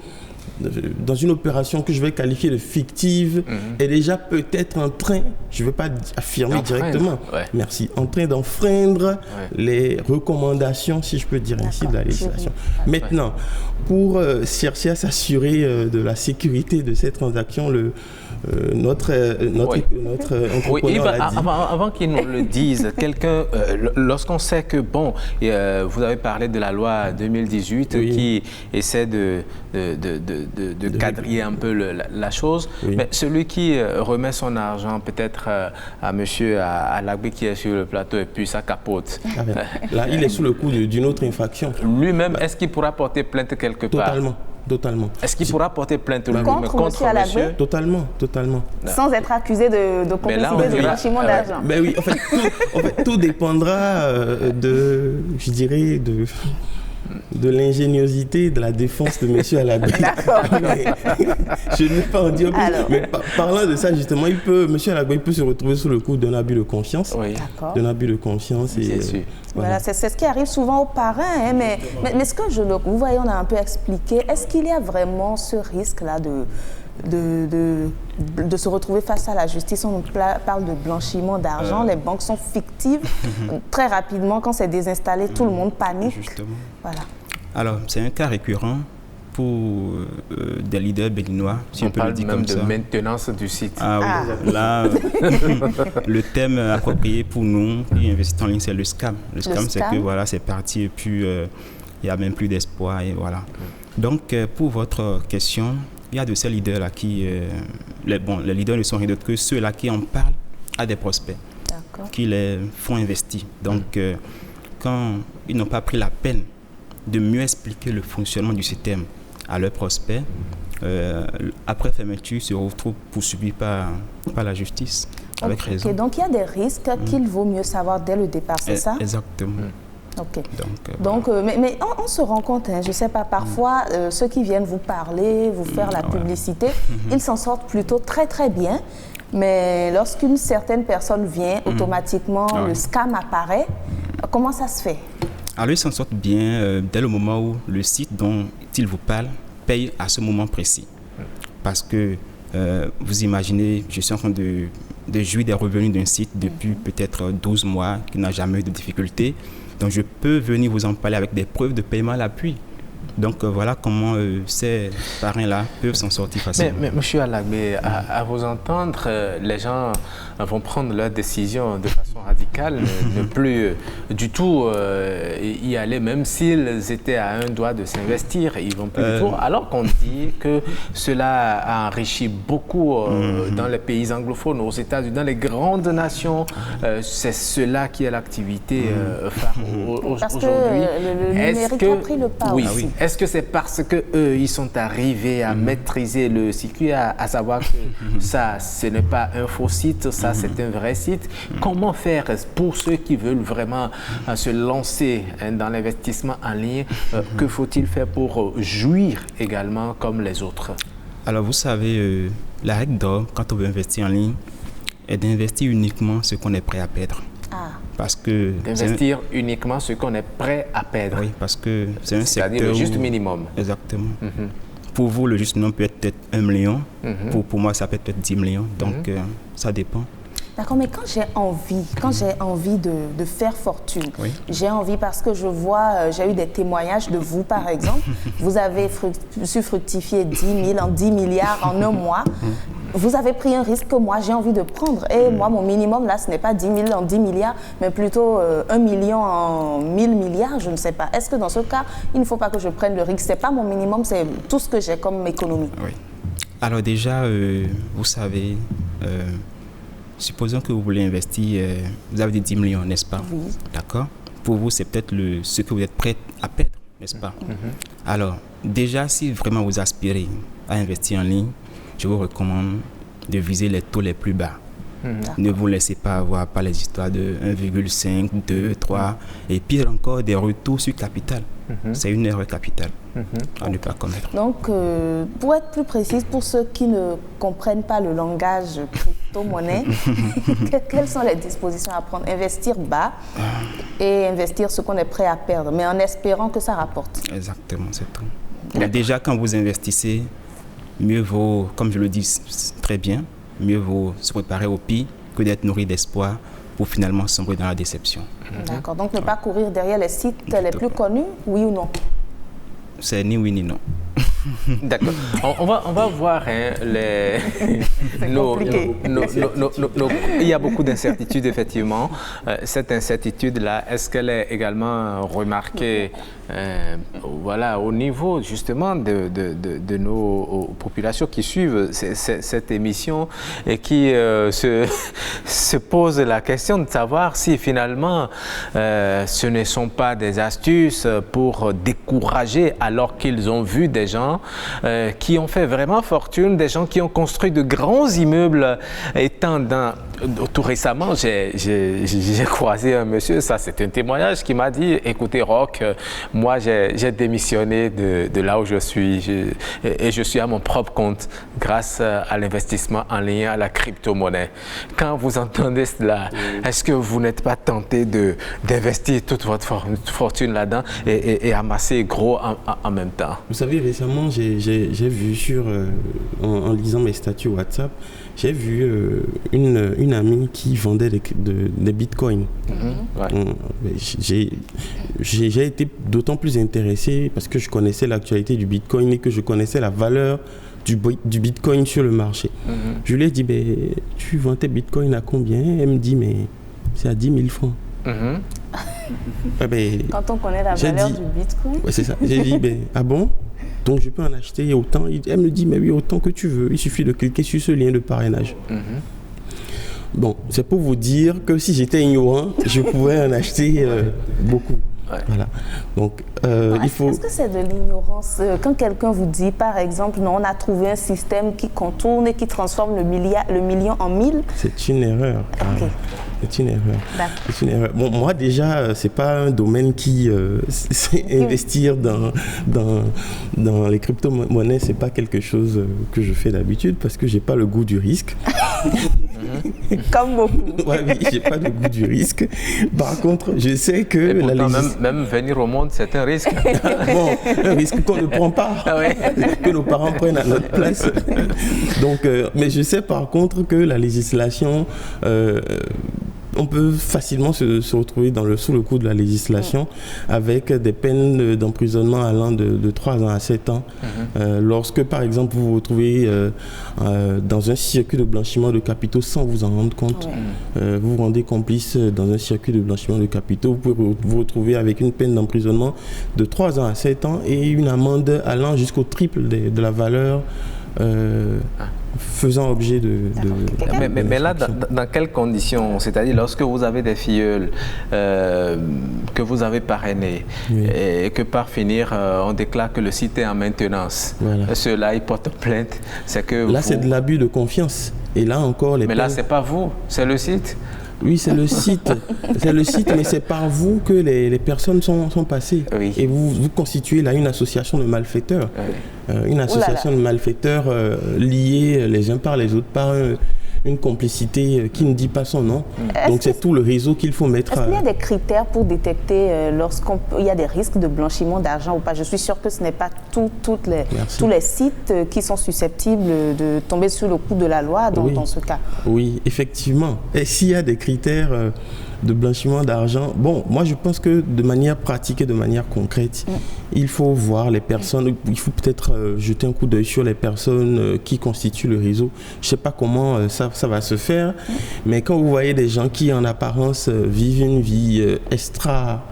Speaker 8: opération que je vais qualifier de fictive est déjà peut-être en train, je ne vais pas affirmer directement, merci, en train d'enfreindre les recommandations, si je peux dire ainsi, de la législation. Maintenant, pour chercher à s'assurer de la sécurité de ces transactions, notre entrepreneur l'a dit.
Speaker 1: Avant qu'il nous le dise, quelqu'un, lorsqu'on sait que, bon, vous avez parlé de la loi 2018 qui essaie de quadriller un peu la chose, mais celui qui remet son argent peut-être à monsieur Alagbé qui est sur le plateau et puis ça capote.
Speaker 8: Là, il est sous le coup d'une autre infraction.
Speaker 1: Lui-même, est-ce qu'il pourra porter plainte quelque part?
Speaker 8: totalement.
Speaker 1: Est-ce qu'il pourra porter plainte
Speaker 2: Contre monsieur Alagbé?
Speaker 8: Totalement.
Speaker 2: Sans être accusé de complicité de blanchiment d'argent.
Speaker 8: Ben oui, en fait, tout dépendra je dirais, de l'ingéniosité de la défense de M. Alagbé.
Speaker 2: D'accord.
Speaker 8: Je ne vais pas en dire plus. Mais parlant de ça, justement, M. Alagbé peut se retrouver sous le coup d'un abus de confiance.
Speaker 1: Oui.
Speaker 2: D'accord.
Speaker 8: D'un abus de confiance.
Speaker 1: Bien sûr.
Speaker 2: Voilà, c'est ce qui arrive souvent aux parrains. Hein, mais ce que vous voyez, on a un peu expliqué. Est-ce qu'il y a vraiment ce risque-là de se retrouver face à la justice? On parle de blanchiment d'argent, les banques sont fictives. Très rapidement, quand c'est désinstallé, tout le monde panique.
Speaker 7: Justement.
Speaker 2: Voilà.
Speaker 7: Alors, c'est un cas récurrent pour des leaders béninois, si on peut le dire comme ça.
Speaker 1: On parle même de maintenance du site.
Speaker 7: Ah oui, là, le thème approprié pour nous qui investissent en ligne, c'est le scam. Le scam, c'est que voilà, c'est parti et puis il n'y a même plus d'espoir et voilà. Donc, pour votre question, il y a de ces leaders-là qui... les leaders ne sont rien d'autre que ceux-là qui en parlent à des prospects, qui les font investir. Donc, quand ils n'ont pas pris la peine de mieux expliquer le fonctionnement du système à leurs prospects, après fermeture, ils se retrouvent poursuivis par la justice, avec raison.
Speaker 2: Donc, il y a des risques qu'il vaut mieux savoir dès le départ, c'est ça?
Speaker 7: Exactement.
Speaker 2: Ok. Donc, mais on se rend compte, hein, je ne sais pas, parfois, ceux qui viennent vous parler, vous faire la publicité, ils s'en sortent plutôt très, très bien. Mais lorsqu'une certaine personne vient, automatiquement, le scam apparaît. Comment ça se fait?
Speaker 7: Alors, ils s'en sortent bien dès le moment où le site dont ils vous parlent paye à ce moment précis. Parce que, vous imaginez, je suis en train de jouir des revenus d'un site depuis peut-être 12 mois, qui n'a jamais eu de difficulté. Donc, je peux venir vous en parler avec des preuves de paiement à l'appui. Donc, voilà comment ces parrains-là peuvent s'en sortir facilement.
Speaker 1: Mais M. Alagbé, à vous entendre, les gens vont prendre leurs décisions de façon radicale, ne plus du tout y aller, même s'ils étaient à un doigt de s'investir, ils vont plus du tout. Alors qu'on dit que cela a enrichi beaucoup dans les pays anglophones, aux États-Unis, dans les grandes nations, c'est cela qui est l'activité phare aujourd'hui.
Speaker 2: Parce que le numérique a pris le pas aussi.
Speaker 1: Oui. Est-ce que c'est parce qu'eux, ils sont arrivés à maîtriser le circuit, à savoir que ça, ce n'est pas un faux site, ça, c'est un vrai site? Comment faire pour ceux qui veulent vraiment se lancer dans l'investissement en ligne? Que faut-il faire pour jouir également comme les autres?
Speaker 7: Alors, vous savez, la règle d'or, quand on veut investir en ligne, est d'investir uniquement ce qu'on est prêt à perdre. Parce que
Speaker 1: d'investir uniquement ce qu'on est prêt à perdre.
Speaker 7: Oui, parce que c'est un secteur...
Speaker 1: C'est-à-dire le juste minimum.
Speaker 7: Exactement. Pour vous, le juste minimum peut être 1 million. Pour moi, ça peut être 10 millions. Donc, ça dépend.
Speaker 2: D'accord, mais quand j'ai envie de faire fortune, j'ai envie parce que je vois, j'ai eu des témoignages de vous, par exemple, vous avez su fructifier 10 000 en 10 milliards en un mois. Vous avez pris un risque que moi, j'ai envie de prendre. Et moi, mon minimum, là, ce n'est pas 10 000 en 10 milliards, mais plutôt 1 million en 1000 milliards, je ne sais pas. Est-ce que dans ce cas, il ne faut pas que je prenne le risque? Ce n'est pas mon minimum, c'est tout ce que j'ai comme économie.
Speaker 7: Oui. Alors déjà, vous savez... supposons que vous voulez investir, vous avez dit 10 millions, n'est-ce pas?
Speaker 2: Oui.
Speaker 7: D'accord. Pour vous, c'est peut-être ce que vous êtes prêt à perdre, n'est-ce pas? Alors, déjà, si vraiment vous aspirez à investir en ligne, je vous recommande de viser les taux les plus bas. Ne vous laissez pas avoir par les histoires de 1,5, 2, 3 et pire encore des retours sur capital. C'est une erreur capitale à ne pas commettre.
Speaker 2: Donc, pour être plus précise, pour ceux qui ne comprennent pas le langage crypto-monnaie, quelles sont les dispositions à prendre? Investir bas et investir ce qu'on est prêt à perdre, mais en espérant que ça rapporte.
Speaker 7: Exactement, c'est tout. Donc, déjà, quand vous investissez, mieux vaut, comme je le dis très bien, mieux vaut se préparer au pire que d'être nourri d'espoir pour finalement sombrer dans la déception.
Speaker 2: D'accord. Donc, ne pas courir derrière les sites les plus connus, oui ou non?
Speaker 7: C'est ni oui ni non.
Speaker 1: D'accord. On va voir il y a beaucoup d'incertitudes, effectivement. Cette incertitude-là, est-ce qu'elle est également remarquée au niveau justement de nos populations qui suivent cette émission et qui se posent la question de savoir si finalement ce ne sont pas des astuces pour décourager alors qu'ils ont vu des gens gens qui ont fait vraiment fortune, des gens qui ont construit de grands immeubles. Étant tout récemment, j'ai croisé un monsieur, ça c'est un témoignage, qui m'a dit, écoutez Roch, moi j'ai démissionné de là où je suis et je suis à mon propre compte grâce à l'investissement en ligne, à la crypto-monnaie. Quand vous entendez cela, est-ce que vous n'êtes pas tenté d'investir toute votre fortune là-dedans et amasser gros en même temps?
Speaker 8: Vous savez, récemment, j'ai vu en lisant mes statuts WhatsApp, j'ai vu une amie qui vendait des bitcoins. J'ai été d'autant plus intéressé parce que je connaissais l'actualité du bitcoin et que je connaissais la valeur du bitcoin sur le marché. Je lui ai dit, tu vends tes bitcoins à combien? Elle me dit, mais c'est à 10 000 francs.
Speaker 2: Quand on connaît la valeur du bitcoin.
Speaker 8: Ouais, c'est ça. J'ai dit, ah bon? Donc je peux en acheter autant. Elle me dit, mais oui, autant que tu veux. Il suffit de cliquer sur ce lien de parrainage. Bon, c'est pour vous dire que si j'étais ignorant, je pouvais en acheter beaucoup. Ouais. Voilà. Donc, il faut...
Speaker 2: Est-ce que c'est de l'ignorance quand quelqu'un vous dit, par exemple, non, on a trouvé un système qui contourne et qui transforme le million en 1000?
Speaker 8: C'est une erreur. Okay. C'est une erreur. C'est une erreur. Bon, moi déjà, c'est pas un domaine qui investir dans les crypto-monnaies, c'est pas quelque chose que je fais d'habitude parce que j'ai pas le goût du risque.
Speaker 2: Comme beaucoup.
Speaker 8: Ouais, oui, j'ai pas le goût du risque. Par contre, je sais que
Speaker 1: même venir au monde, c'est un risque.
Speaker 8: Bon, un risque qu'on ne prend pas, que nos parents prennent à notre place. Donc, mais je sais par contre que la législation, on peut facilement se retrouver sous le coup de la législation avec des peines d'emprisonnement allant de 3 ans à 7 ans. Lorsque, par exemple, vous vous retrouvez dans un circuit de blanchiment de capitaux sans vous en rendre compte, vous vous rendez complice dans un circuit de blanchiment de capitaux, vous pouvez vous retrouver avec une peine d'emprisonnement de 3 ans à 7 ans et une amende allant jusqu'au triple de la valeur faisant objet de
Speaker 1: mais là, dans quelles conditions? C'est-à-dire lorsque vous avez des filleuls que vous avez parrainés et que par finir, on déclare que le site est en maintenance. Voilà. Ceux-là, ils portent plainte. C'est que
Speaker 8: là, c'est de l'abus de confiance. Et là encore,
Speaker 1: mais là, c'est pas vous, c'est le site.
Speaker 8: Oui, c'est le site. C'est le site, mais c'est par vous que les personnes sont passées. Oui. Et vous constituez là une association de malfaiteurs. Une association de malfaiteurs liés les uns par les autres par une complicité qui ne dit pas son nom. Donc c'est tout le réseau qu'il faut mettre.
Speaker 2: Est-ce qu'il y a des critères pour détecter lorsqu'il y a des risques de blanchiment d'argent ou pas? Je suis sûre que ce n'est pas tous les sites qui sont susceptibles de tomber sous le coup de la loi dans ce cas.
Speaker 8: Oui, effectivement. Et s'il y a des critères de blanchiment d'argent, bon, moi je pense que de manière pratique et de manière concrète, il faut voir les personnes, il faut peut-être jeter un coup d'œil sur les personnes qui constituent le réseau. Je ne sais pas comment ça va se faire, mais quand vous voyez des gens qui en apparence vivent une vie extra...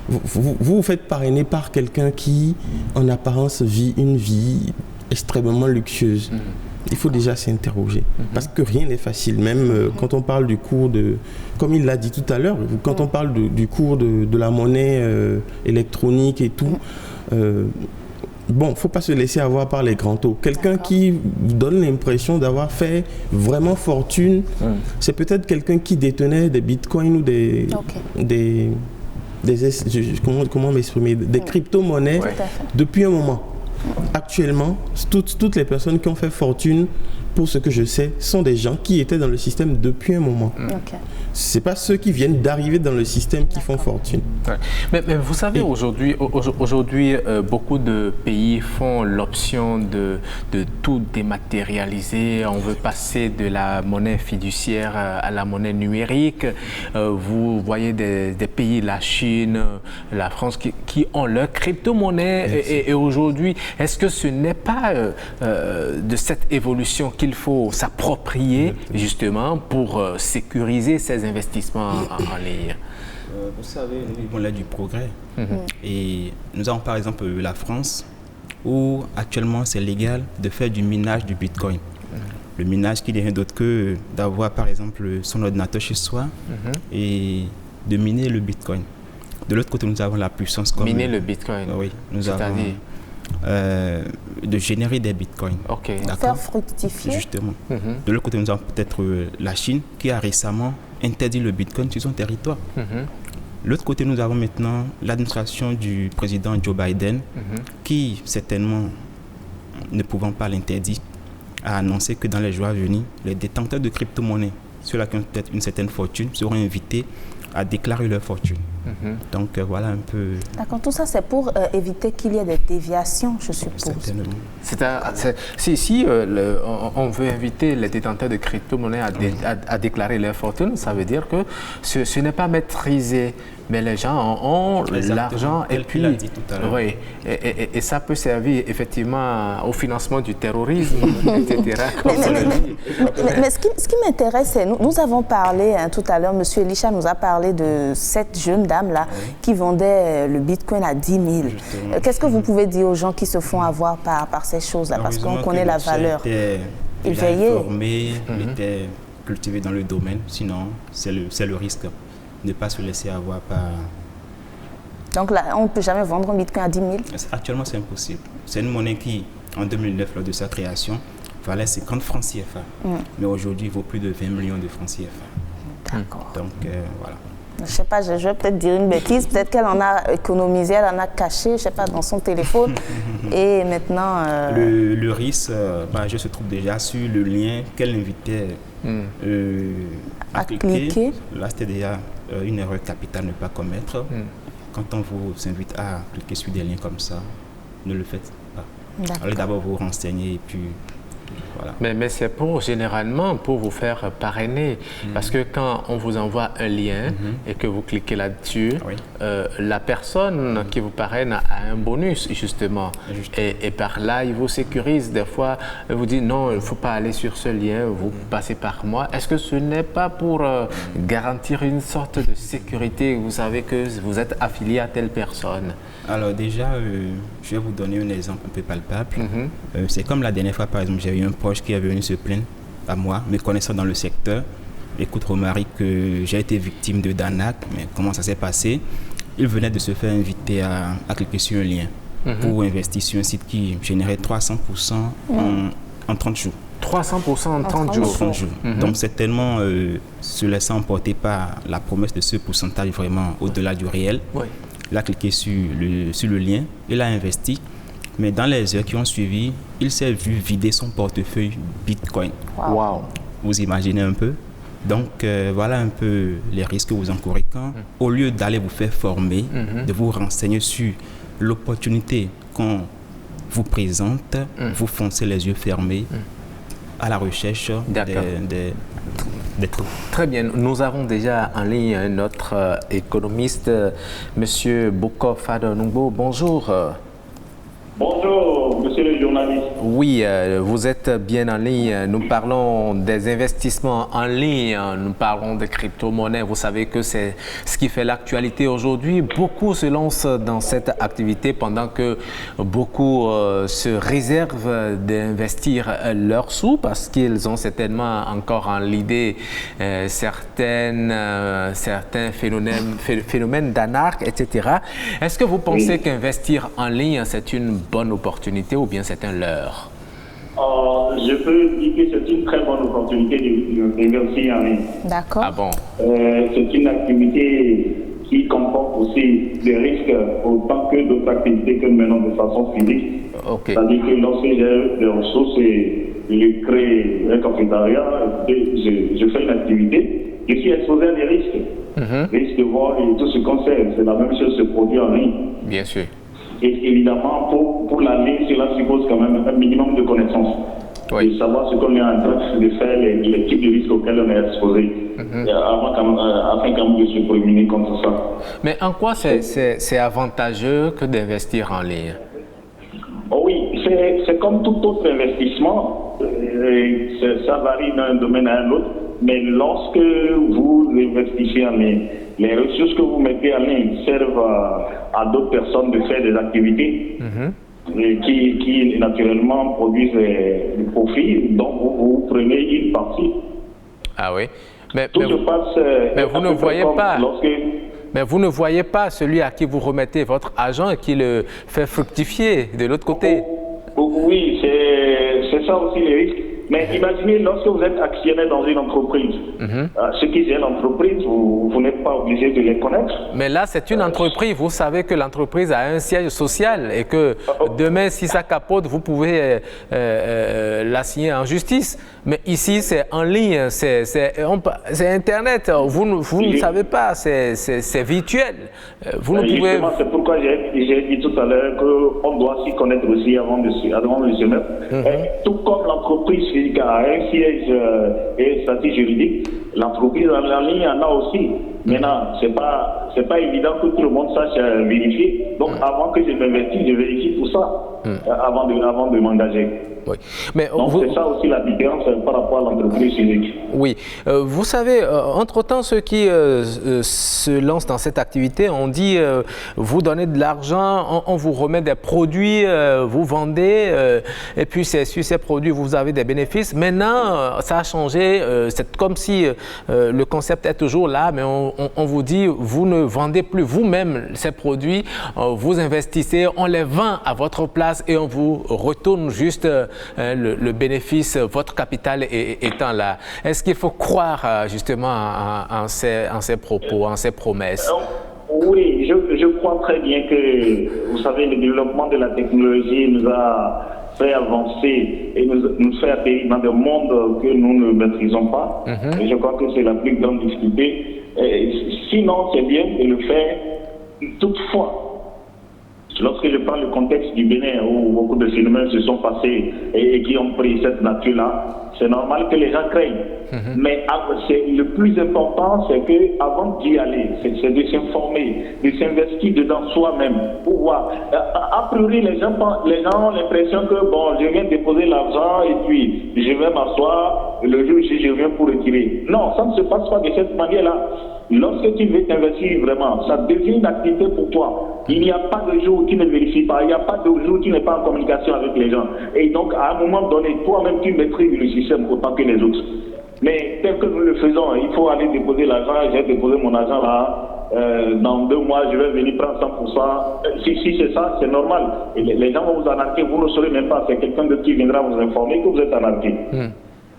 Speaker 8: Vous vous faites parrainer par quelqu'un qui en apparence vit une vie extrêmement luxueuse. Il faut déjà s'interroger, parce que rien n'est facile, même quand on parle du cours comme il l'a dit tout à l'heure, quand on parle du cours de la monnaie électronique et tout, bon, il ne faut pas se laisser avoir par les grands taux. Quelqu'un qui donne l'impression d'avoir fait vraiment fortune, c'est peut-être quelqu'un qui détenait des bitcoins ou comment m'exprimer, des crypto-monnaies depuis un moment. Actuellement, toutes les personnes qui ont fait fortune, pour ce que je sais, sont des gens qui étaient dans le système depuis un moment. Ce n'est pas ceux qui viennent d'arriver dans le système qui font fortune.
Speaker 1: Mais vous savez, aujourd'hui, beaucoup de pays font l'option de tout dématérialiser. On veut passer de la monnaie fiduciaire à la monnaie numérique. Vous voyez des pays, la Chine, la France, qui ont leur crypto-monnaie. Et aujourd'hui, est-ce que ce n'est pas de cette évolution qu'il faut s'approprier justement pour sécuriser ces investissements en ligne?
Speaker 7: Vous savez, nous vivons l'ère du progrès. Et nous avons par exemple la France où actuellement c'est légal de faire du minage du Bitcoin. Le minage qui n'est rien d'autre que d'avoir par exemple son ordinateur chez soi et de miner le Bitcoin. De l'autre côté, nous avons la puissance comme...
Speaker 1: Miner le Bitcoin.
Speaker 7: Oui, nous avons... de générer des bitcoins.
Speaker 1: Ok.
Speaker 2: Faire fructifier.
Speaker 7: Justement. De l'autre côté, nous avons peut-être la Chine qui a récemment interdit le bitcoin sur son territoire. De l'autre côté, nous avons maintenant l'administration du président Joe Biden qui, certainement, ne pouvant pas l'interdire, a annoncé que dans les jours à venir, les détenteurs de crypto-monnaies, ceux-là qui ont peut-être une certaine fortune, seront invités à déclarer leur fortune. Donc voilà un peu...
Speaker 2: D'accord, tout ça c'est pour éviter qu'il y ait des déviations, je suppose.
Speaker 7: Certainement.
Speaker 1: Si on veut inviter les détenteurs de crypto-monnaies à déclarer leur fortune, ça veut dire que ce n'est pas maîtrisé, mais les gens ont l'argent et puis...
Speaker 7: l'a dit tout à l'heure.
Speaker 1: Oui, et ça peut servir effectivement au financement du terrorisme, etc.
Speaker 2: Mais ce qui m'intéresse, c'est, nous avons parlé tout à l'heure, M. Elisha nous a parlé de cette jeune dame-là qui vendait le bitcoin à 10 000. Qu'est-ce que vous pouvez dire aux gens qui se font avoir par ces choses-là, parce qu'on connaît la valeur?
Speaker 7: Il veillait. Informé, il était cultivé dans le domaine, sinon c'est le risque. Ne pas se laisser avoir par...
Speaker 2: Donc là, on ne peut jamais vendre un bitcoin à 10 000?
Speaker 7: Actuellement, c'est impossible. C'est une monnaie qui, en 2009, lors de sa création, valait 50 francs CFA. Mais aujourd'hui, il vaut plus de 20 millions de francs CFA.
Speaker 2: D'accord.
Speaker 7: Donc, voilà.
Speaker 2: Je ne sais pas, je vais peut-être dire une bêtise. Peut-être qu'elle en a économisé, elle en a caché, je ne sais pas, dans son téléphone. Et maintenant...
Speaker 7: Le risque, je se trouve déjà sur le lien qu'elle invitait à cliquer. Là, c'était déjà une erreur capitale à ne pas commettre. Quand on vous invite à cliquer sur des liens comme ça, ne le faites pas. Allez d'abord vous renseigner et puis... Voilà.
Speaker 1: Mais c'est généralement pour vous faire parrainer. Parce que quand on vous envoie un lien et que vous cliquez là-dessus, la personne qui vous parraine a un bonus, justement. Et par là, il vous sécurise. Des fois, il vous dit non, il ne faut pas aller sur ce lien, vous passez par moi. Est-ce que ce n'est pas pour garantir une sorte de sécurité? Vous savez que vous êtes affilié à telle personne.
Speaker 7: Alors déjà, je vais vous donner un exemple un peu palpable. C'est comme la dernière fois, par exemple, j'ai eu un proche qui est venu se plaindre à moi, me connaissant dans le secteur. Écoute, Romaric, que j'ai été victime de Danak, mais comment ça s'est passé? Il venait de se faire inviter à cliquer sur un lien pour investir sur un site qui générait 300% en 30 jours.
Speaker 1: 300% en 30 jours.
Speaker 7: 30 jours. Donc c'est tellement se laissant emporter par la promesse de ce pourcentage vraiment au-delà du réel. Il a cliqué sur le lien, il a investi, mais dans les heures qui ont suivi, il s'est vu vider son portefeuille Bitcoin.
Speaker 1: Wow.
Speaker 7: Vous imaginez un peu? Donc voilà un peu les risques que vous encourez quand, au lieu d'aller vous faire former, de vous renseigner sur l'opportunité qu'on vous présente, vous foncez les yeux fermés à la recherche des trous.
Speaker 1: Très bien. Nous avons déjà en ligne notre économiste, M. Boko Fadonungbo. Bonjour.
Speaker 9: Bonjour, monsieur le journaliste.
Speaker 1: Oui, vous êtes bien en ligne. Nous parlons des investissements en ligne, nous parlons des crypto-monnaies. Vous savez que c'est ce qui fait l'actualité aujourd'hui. Beaucoup se lancent dans cette activité pendant que beaucoup se réservent d'investir leurs sous parce qu'ils ont certainement encore en l'idée certains phénomènes d'anarque, etc. Est-ce que vous pensez qu'investir en ligne, c'est une bonne opportunité ou bien c'est un leurre?
Speaker 9: Je peux dire que c'est une très bonne opportunité d'investir en ligne.
Speaker 2: D'accord.
Speaker 1: Ah bon?
Speaker 9: C'est une activité qui comporte aussi des risques autant que d'autres activités que nous menons de façon physique. C'est-à-dire que lorsque j'ai des ressources et je crée un cafétéria, je fais une activité, je suis exposé à des risques. Risques de vol et tout ce qu'on sait, c'est la même chose se produit en ligne.
Speaker 1: Bien sûr.
Speaker 9: Et évidemment, pour la ligne, cela suppose quand même un minimum de connaissances. De savoir ce qu'on est en train de faire, les types de risques auxquels on est exposé, afin quand même de se prémunir contre ça.
Speaker 1: Mais en quoi c'est avantageux que d'investir en ligne?
Speaker 9: Oh oui, c'est comme tout autre investissement, ça varie d'un domaine à un autre, mais lorsque vous investissez en ligne, les ressources que vous mettez en ligne servent à d'autres personnes de faire des activités qui naturellement produisent des profits, donc vous prenez une partie.
Speaker 1: Ah oui, mais
Speaker 9: tout se passe.
Speaker 1: Mais vous ne voyez pas. Mais vous ne voyez pas celui à qui vous remettez votre argent et qui le fait fructifier de l'autre côté.
Speaker 9: Oui, c'est ça aussi les risques. Mais imaginez, lorsque vous êtes actionnaire dans une entreprise, ceux qui gèrent l'entreprise, vous n'êtes pas obligé de les connaître.
Speaker 1: Mais là, c'est une entreprise. Vous savez que l'entreprise a un siège social et que demain, si ça capote, vous pouvez l'assigner en justice. Mais ici, c'est en ligne, c'est Internet. Vous ne savez pas, c'est virtuel. Vous ne pouvez...
Speaker 9: C'est pourquoi j'ai dit tout à l'heure qu'on doit s'y connaître aussi avant de se mettre. Tout comme l'entreprise a un siège et statut juridique, l'entreprise en ligne en a aussi. Maintenant, c'est pas évident que tout le monde sache vérifier. Donc, avant que je m'investisse, je vérifie tout ça avant de m'engager.
Speaker 1: Oui. Mais
Speaker 9: donc, c'est ça aussi la différence par rapport à l'entreprise physique.
Speaker 1: Oui. Vous savez, entre-temps, ceux qui se lancent dans cette activité, on dit vous donnez de l'argent, on vous remet des produits, vous vendez, et puis sur ces produits, vous avez des bénéfices. Maintenant, ça a changé. C'est comme si le concept est toujours là, mais on vous dit, vous ne vendez plus vous-même ces produits, vous investissez, on les vend à votre place et on vous retourne juste le bénéfice, votre capital étant là. Est-ce qu'il faut croire justement en ces propos, en ces promesses?
Speaker 9: Oui, je crois très bien que, vous savez, le développement de la technologie nous a fait avancer et nous fait atterrir dans des mondes que nous ne maîtrisons pas. Et je crois que c'est la plus grande difficulté. Sinon, c'est bien de le faire. Toutefois, lorsque je prends le contexte du Bénin où beaucoup de phénomènes se sont passés et qui ont pris cette nature-là, c'est normal que les gens craignent. Mais le plus important, c'est qu'avant d'y aller, c'est de s'informer, de s'investir dedans soi-même pour voir. A priori, les gens ont l'impression que bon, je viens déposer l'argent et puis je vais m'asseoir, le jour où je viens pour retirer. Non, ça ne se passe pas de cette manière-là. Lorsque tu veux t'investir vraiment, ça devient une activité pour toi. Il n'y a pas de jour où tu ne vérifies pas, il n'y a pas de jour où tu n'es pas en communication avec les gens. Et donc, à un moment donné, toi-même, tu maîtrises le système autant que les autres. Mais tel que nous le faisons, il faut aller déposer l'argent, j'ai déposé mon argent là, dans 2 mois, je vais venir prendre 100%. Si c'est ça, c'est normal. Et les gens vont vous arnaquer, vous ne saurez même pas, c'est quelqu'un de qui viendra vous informer que vous êtes arnaqué.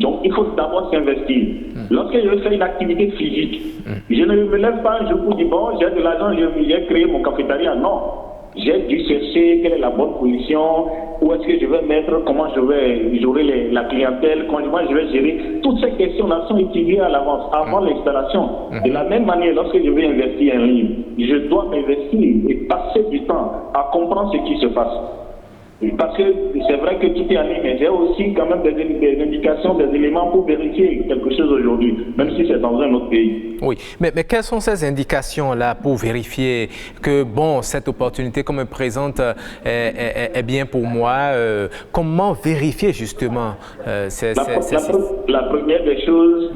Speaker 9: Donc, il faut d'abord s'investir. Lorsque je fais une activité physique, je ne me lève pas un jour pour dire, bon, j'ai de l'argent, j'ai créé mon cafétéria. Non. J'ai dû chercher quelle est la bonne position, où est-ce que je vais mettre, comment je vais gérer la clientèle, comment je vais gérer. Toutes ces questions-là sont étudiées à l'avance, avant l'installation. De la même manière, lorsque je vais investir en ligne, je dois m'investir et passer du temps à comprendre ce qui se passe. Parce que c'est vrai que tout est en ligne, mais j'ai aussi quand même des indications, des éléments pour vérifier quelque chose aujourd'hui, même si c'est dans un autre pays.
Speaker 1: Oui, mais quelles sont ces indications-là pour vérifier que, bon, cette opportunité qu'on me présente est bien pour moi? Comment vérifier justement
Speaker 9: la première des choses,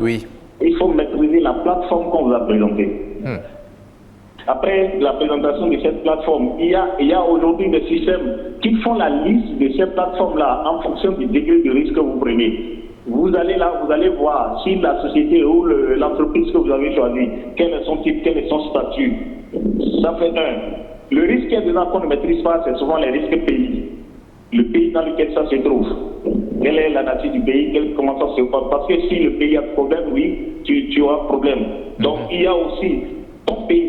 Speaker 9: il faut maîtriser la plateforme qu'on vous a présentée. Après la présentation de cette plateforme, il y a aujourd'hui des systèmes qui font la liste de ces plateformes-là en fonction du degré de risque que vous prenez. Vous allez là, vous allez voir si la société ou l'entreprise que vous avez choisie, quel est son type, quel est son statut. Ça fait un. Le risque qui est dedans qu'on ne maîtrise pas, c'est souvent les risques pays. Le pays dans lequel ça se trouve. Quelle est la nature du pays, comment ça se passe. Parce que si le pays a problème, oui, tu auras problème. Donc il y a aussi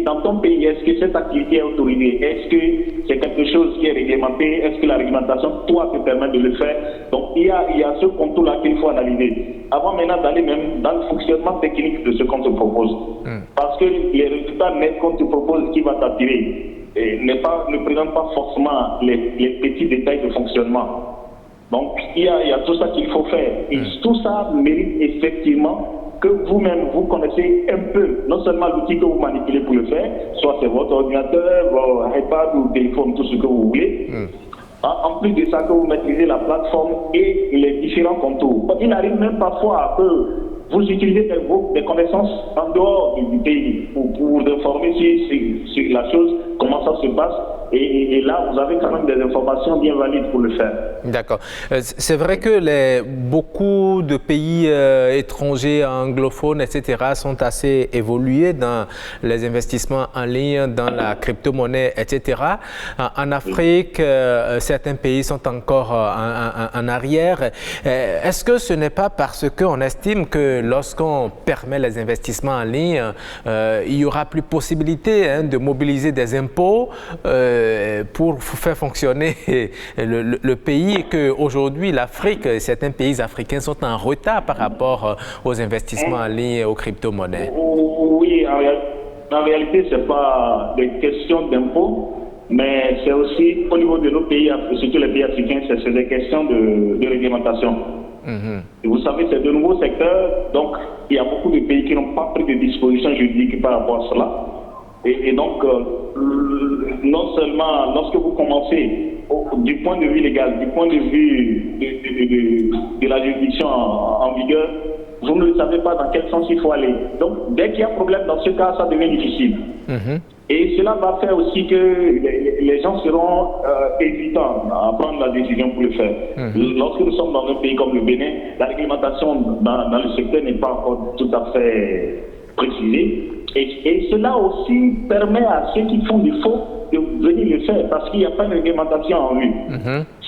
Speaker 9: dans ton pays, est-ce que cette activité est autorisée? Est-ce que c'est quelque chose qui est réglementé? Est-ce que la réglementation, toi, te permet de le faire? Donc, il y a ce contour-là qu'il faut analyser. Avant maintenant d'aller même dans le fonctionnement technique de ce qu'on te propose. Parce que les résultats nets qu'on te propose qui va t'attirer ne présentent pas forcément les petits détails de fonctionnement. Donc, il y a tout ça qu'il faut faire. Et tout ça mérite effectivement que vous-même, vous connaissez un peu, non seulement l'outil que vous manipulez pour le faire, soit c'est votre ordinateur, votre iPad ou téléphone, tout ce que vous voulez. En plus de ça, que vous maîtrisez la plateforme et les différents contours. Il arrive même parfois que vous utilisez des connaissances en dehors du pays pour vous informer sur la chose, comment ça se passe. Et là, vous avez quand même des informations bien valides pour le faire.
Speaker 1: D'accord. C'est vrai que beaucoup de pays étrangers, anglophones, etc., sont assez évolués dans les investissements en ligne, dans la crypto-monnaie, etc. En Afrique, certains pays sont encore en arrière. Est-ce que ce n'est pas parce qu'on estime que lorsqu'on permet les investissements en ligne, il y aura plus possibilité de mobiliser des impôts pour faire fonctionner le pays, et qu'aujourd'hui l'Afrique, certains pays africains sont en retard par rapport aux investissements en ligne et aux crypto-monnaies?
Speaker 9: Oui, en réalité, ce n'est pas des questions d'impôts, mais c'est aussi au niveau de nos pays, surtout les pays africains, c'est des questions de réglementation. Et vous savez, c'est de nouveaux secteurs, donc il y a beaucoup de pays qui n'ont pas pris de dispositions juridiques par rapport à cela. Et donc, non seulement lorsque vous commencez du point de vue légal, du point de vue de la juridiction en vigueur, vous ne savez pas dans quel sens il faut aller. Donc, dès qu'il y a problème, dans ce cas, ça devient difficile. Et cela va faire aussi que les gens seront hésitants à prendre la décision pour le faire. Lorsque nous sommes dans un pays comme le Bénin, la réglementation dans le secteur n'est pas encore tout à fait précisée. Et cela aussi permet à ceux qui font du faux de venir le faire, parce qu'il n'y a pas de réglementation en vue.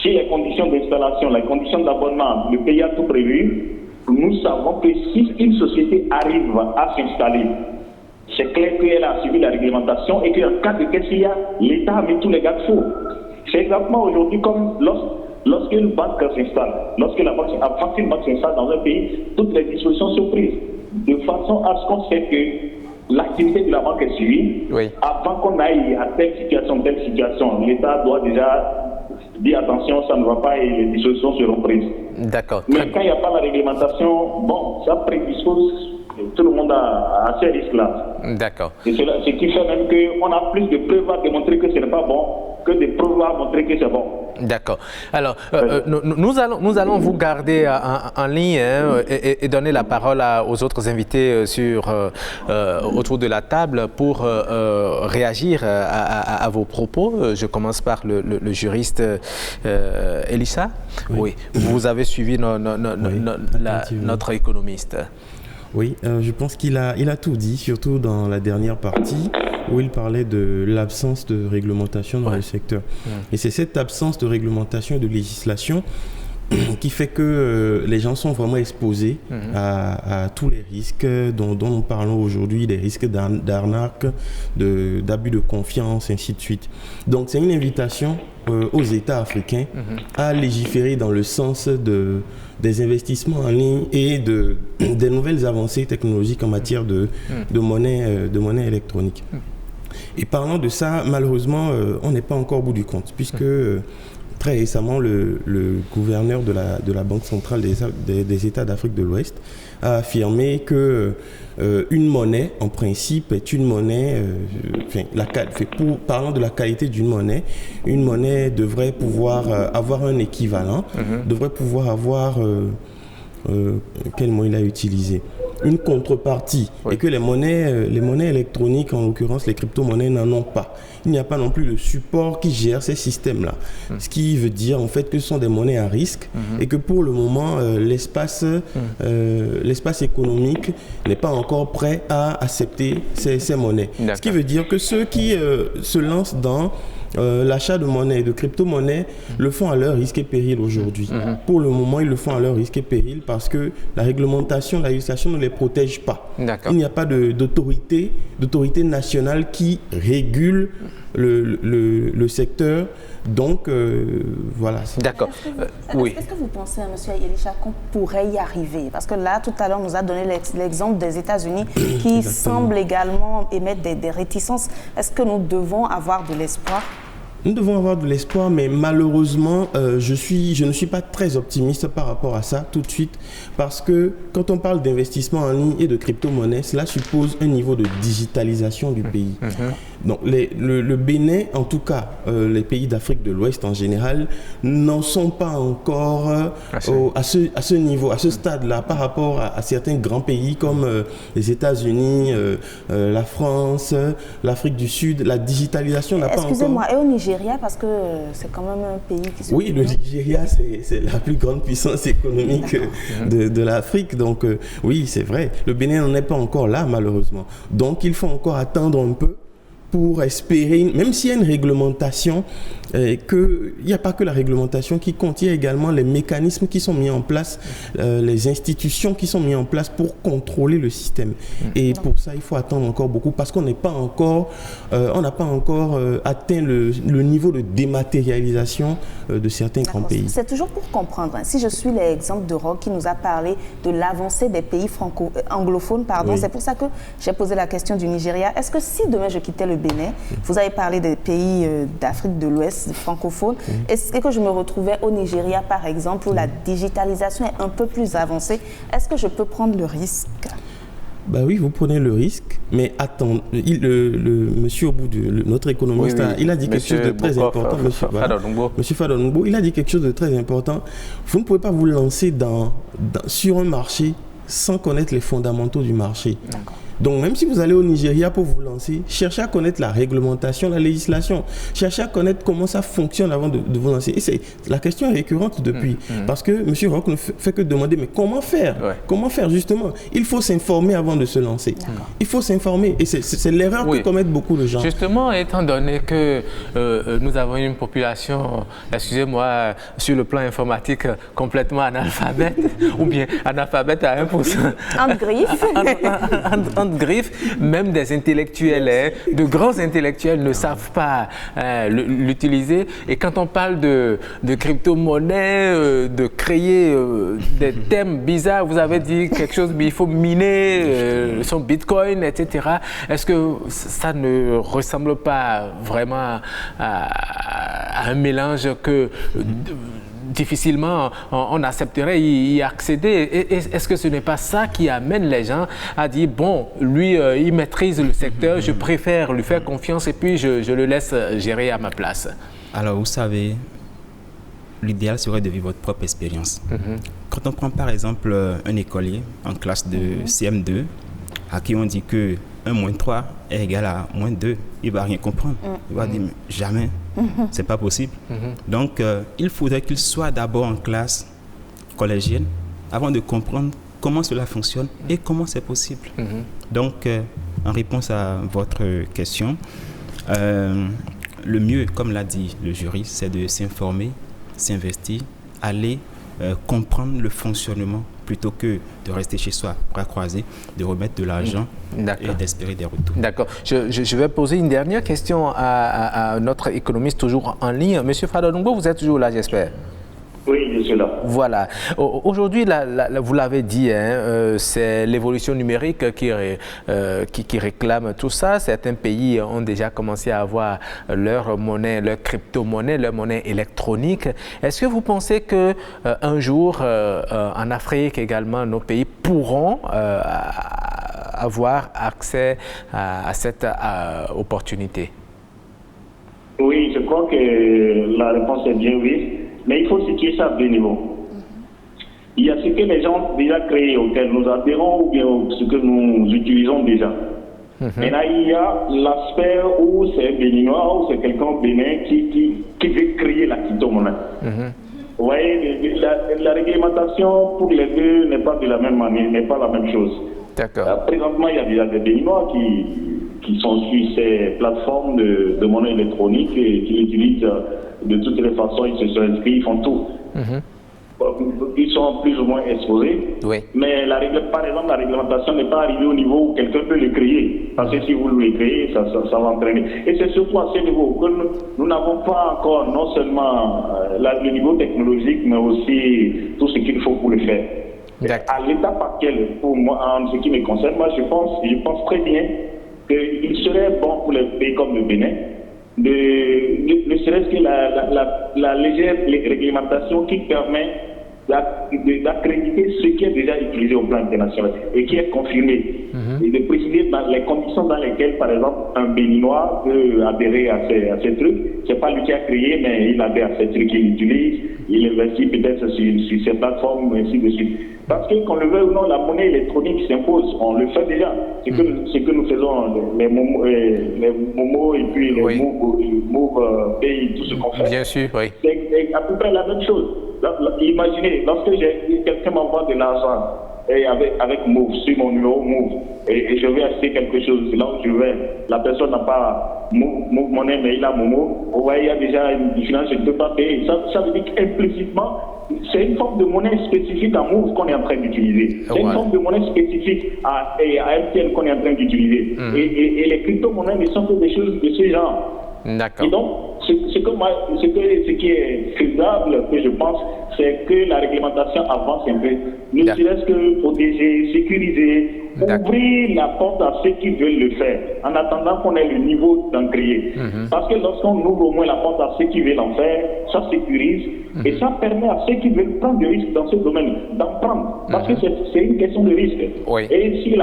Speaker 9: Si les conditions d'installation, les conditions d'abonnement, le pays a tout prévu, nous savons que si une société arrive à s'installer, c'est clair qu'elle a suivi la réglementation et qu'en cas de qu'est-ce qu'il y a, l'État a mis tous les garde-fous. C'est exactement aujourd'hui comme lorsqu'une banque s'installe, avant qu'une banque s'installe dans un pays, toutes les dispositions sont prises, de façon à ce qu'on sait que l'activité de la banque est suivie. Avant qu'on aille à telle situation, l'État doit déjà dire attention, ça ne va pas et les dispositions seront prises.
Speaker 1: D'accord.
Speaker 9: Mais quand il n'y a pas la réglementation, bon, ça prédispose tout le monde à ces risques-là.
Speaker 1: D'accord.
Speaker 9: Et ce qui fait même qu'on a plus de preuves à démontrer que ce n'est pas bon que de preuves à montrer que c'est bon.
Speaker 1: D'accord. Alors, nous allons vous garder en ligne et donner la parole aux autres invités autour de la table pour réagir à vos propos. Je commence par le juriste Elisha. Oui. Vous avez suivi notre économiste.
Speaker 8: Oui, je pense qu'il a tout dit, surtout dans la dernière partie où il parlait de l'absence de réglementation dans le secteur. Et c'est cette absence de réglementation et de législation qui fait que les gens sont vraiment exposés à tous les risques dont nous parlons aujourd'hui, des risques d'arnaque, d'abus de confiance, ainsi de suite. Donc c'est une invitation aux États africains à légiférer dans le sens des investissements en ligne et des nouvelles avancées technologiques en matière de monnaie électronique. Et parlant de ça, malheureusement, on n'est pas encore au bout du compte, puisque très récemment, le gouverneur de la Banque centrale des États d'Afrique de l'Ouest a affirmé que une monnaie, en principe, est une monnaie, parlant de la qualité d'une monnaie, une monnaie devrait pouvoir avoir un équivalent, devrait pouvoir avoir, quel mot il a utilisé, une contrepartie, et que les monnaies électroniques, en l'occurrence les crypto-monnaies, n'en ont pas. Il n'y a pas non plus le support qui gère ces systèmes-là. Ce qui veut dire en fait que ce sont des monnaies à risque et que pour le moment, l'espace économique n'est pas encore prêt à accepter ces monnaies. Ce qui veut dire que ceux qui se lancent dans l'achat de monnaie, de crypto-monnaie, le font à leur risque et péril aujourd'hui. Pour le moment, ils le font à leur risque et péril parce que la législation ne les protège pas. Il n'y a pas d'autorité nationale qui régule le secteur. Donc, voilà.
Speaker 1: D'accord. Oui.
Speaker 2: Est-ce que vous pensez, M. Elisha, qu'on pourrait y arriver? Parce que là, tout à l'heure, on nous a donné l'exemple des États-Unis qui semblent également émettre des réticences. Est-ce que nous devons avoir de l'espoir?
Speaker 8: Nous devons avoir de l'espoir, mais malheureusement, je ne suis pas très optimiste par rapport à ça tout de suite, parce que quand on parle d'investissement en ligne et de crypto-monnaie, cela suppose un niveau de digitalisation du pays. Donc le Bénin, en tout cas, les pays d'Afrique de l'Ouest en général, n'en sont pas encore à ce niveau, à ce stade-là, par rapport à certains grands pays comme les États-Unis, la France, l'Afrique du Sud. La digitalisation n'a pas encore...
Speaker 2: Excusez-moi, et au Nigeria, parce que c'est quand même un pays qui se...
Speaker 8: Oui, le Nigeria, c'est la plus grande puissance économique de l'Afrique. Donc oui, c'est vrai. Le Bénin n'en est pas encore là, malheureusement. Donc il faut encore attendre un peu pour espérer, même s'il y a une réglementation, qu'il n'y a pas que la réglementation qui compte, il y a également les mécanismes qui sont mis en place, les institutions qui sont mises en place pour contrôler le système. Et pour ça, il faut attendre encore beaucoup parce qu'on n'est pas encore, on n'a pas encore atteint le niveau de dématérialisation de certains grands pays.
Speaker 2: C'est toujours pour comprendre. Si je suis l'exemple de Roch qui nous a parlé de l'avancée des pays anglophones,
Speaker 8: Oui.
Speaker 2: C'est pour ça que j'ai posé la question du Nigeria. Est-ce que si demain je quittais le Bénin, vous avez parlé des pays d'Afrique de l'Ouest francophones, est-ce que je me retrouvais au Nigeria par exemple où la digitalisation est un peu plus avancée, est-ce que je peux prendre le risque?
Speaker 8: Bah oui, vous prenez le risque, mais attends, monsieur au bout de notre économiste, il a dit quelque chose de très important. Monsieur Fadongo, il a dit quelque chose de très important. Vous ne pouvez pas vous lancer sur un marché sans connaître les fondamentaux du marché. Donc même si vous allez au Nigeria pour vous lancer, cherchez à connaître la réglementation, la législation. Cherchez à connaître comment ça fonctionne avant de vous lancer. Et la question est récurrente depuis. Parce que M. Roch ne fait que demander, mais comment faire? Comment faire justement? Il faut s'informer avant de se lancer. Il faut s'informer. Et c'est l'erreur que commettent beaucoup de gens.
Speaker 1: Justement, étant donné que nous avons une population, excusez-moi, sur le plan informatique, complètement analphabète, ou bien analphabète à 1%.
Speaker 2: En griffe.
Speaker 1: Griffes, même des intellectuels, de grands intellectuels ne savent pas l'utiliser. Et quand on parle de crypto-monnaie, de créer des thèmes bizarres, vous avez dit quelque chose, mais il faut miner son bitcoin, etc. Est-ce que ça ne ressemble pas vraiment à un mélange que... difficilement on accepterait y accéder. Est-ce que ce n'est pas ça qui amène les gens à dire, bon, lui, il maîtrise le secteur, je préfère lui faire confiance et puis je le laisse gérer à ma place?
Speaker 7: Alors, vous savez, l'idéal serait de vivre votre propre expérience. Quand on prend par exemple un écolier en classe de CM2, à qui on dit que 1-3 est égal à -2, il ne va rien comprendre. Il va dire, mais jamais, c'est pas possible. Donc, il faudrait qu'il soit d'abord en classe collégienne avant de comprendre comment cela fonctionne et comment c'est possible. Donc, en réponse à votre question, le mieux, comme l'a dit le jury, c'est de s'informer, s'investir, aller comprendre le fonctionnement plutôt que de rester chez soi, bras croisés, de remettre de l'argent et d'espérer des retours. D'accord.
Speaker 1: Je vais poser une dernière question à notre économiste toujours en ligne. Monsieur Fadongo, vous êtes toujours là, j'espère?
Speaker 9: Oui, je suis là.
Speaker 1: Voilà. Aujourd'hui, vous l'avez dit, c'est l'évolution numérique qui réclame tout ça. Certains pays ont déjà commencé à avoir leur monnaie, leur crypto-monnaie, leur monnaie électronique. Est-ce que vous pensez qu'un jour, en Afrique également, nos pays pourront avoir accès à cette opportunité?
Speaker 9: Oui, je crois que la réponse est bien oui. Mais il faut situer ça à deux niveaux. Il y a ce que les gens ont déjà créé, auquel nous adhérons, ou bien ce que nous utilisons déjà. Maintenant, il y a l'aspect où c'est béninois, où c'est quelqu'un au Bénin qui veut créer la crypto-monnaie. Vous voyez, la réglementation pour les deux n'est pas de la même manière, n'est pas la même chose.
Speaker 1: D'accord.
Speaker 9: Présentement, il y a déjà des béninois qui sont sur ces plateformes de monnaie électronique et qui l'utilisent de toutes les façons. Ils se sont inscrits, ils font tout. Ils sont plus ou moins exposés. Mais par exemple, la réglementation n'est pas arrivée au niveau où quelqu'un peut le créer. Parce que si vous le créez, ça va entraîner. Et c'est surtout à ce niveau que nous n'avons pas encore non seulement le niveau technologique, mais aussi tout ce qu'il faut pour le faire. À l'étape actuelle, pour moi, en ce qui me concerne, moi je pense très bien qu'il serait bon pour les pays comme le Bénin ne serait-ce que la légère réglementation qui permet d'accréditer ce qui est déjà utilisé au plan international et qui est confirmé. Et de préciser dans les conditions dans lesquelles, par exemple, un Béninois peut adhérer à ces trucs. C'est pas lui qui a créé, mais il adhère à ces trucs qu'il utilise. Il investit peut-être sur ces plateformes, et ainsi de suite. Parce que, qu'on le veuille ou non, la monnaie électronique s'impose. On le fait déjà. C'est que nous faisons, les Momo et puis les Move Pay, tout ce qu'on fait.
Speaker 1: Bien sûr, oui.
Speaker 9: C'est à peu près la même chose. Imaginez, lorsque quelqu'un m'envoie de l'argent avec Move, sur mon numéro Move, et je vais acheter quelque chose, là où je vais, la personne n'a pas Move Money, mais il a Momo, vous voyez, il y a déjà une différence, je ne peux pas payer. Ça veut dire qu'implicitement, c'est une forme de monnaie spécifique à Move qu'on est en train d'utiliser. C'est une forme de monnaie spécifique à MTN qu'on est en train d'utiliser. Et les crypto-monnaies ne sont que des choses de ce genre.
Speaker 1: D'accord.
Speaker 9: Et donc, ce qui est faisable, que je pense, c'est que la réglementation avance un peu. Ne serait-ce que protéger, sécuriser, ouvrir la porte à ceux qui veulent le faire, en attendant qu'on ait le niveau d'en créer. Parce que lorsqu'on ouvre au moins la porte à ceux qui veulent en faire, ça sécurise et ça permet à ceux qui veulent prendre des risques dans ce domaine d'en prendre. Parce que c'est une question de risque.
Speaker 1: Oui.
Speaker 9: Et si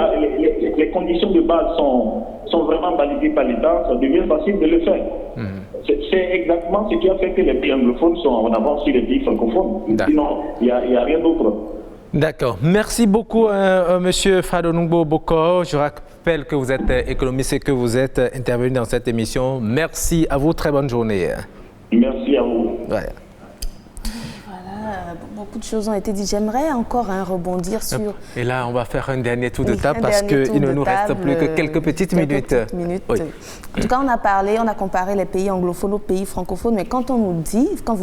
Speaker 9: les conditions de base sont vraiment validées par l'État, ça devient facile de le faire. C'est exactement ce qui a fait que les pays anglophones sont en avance sur les pays francophones. Sinon, il n'y a rien d'autre.
Speaker 1: D'accord. Merci beaucoup, Monsieur Fadonungbo Bokor. Je rappelle que vous êtes économiste et que vous êtes intervenu dans cette émission. Merci à vous. Très bonne journée.
Speaker 9: Merci à vous.
Speaker 1: Ouais.
Speaker 2: Beaucoup de choses ont été dites. J'aimerais encore rebondir sur...
Speaker 1: Et là, on va faire un dernier tour de table parce qu'il ne nous reste plus que quelques petites minutes. Oui.
Speaker 2: En tout cas, on a comparé les pays anglophones aux pays francophones, mais quand vous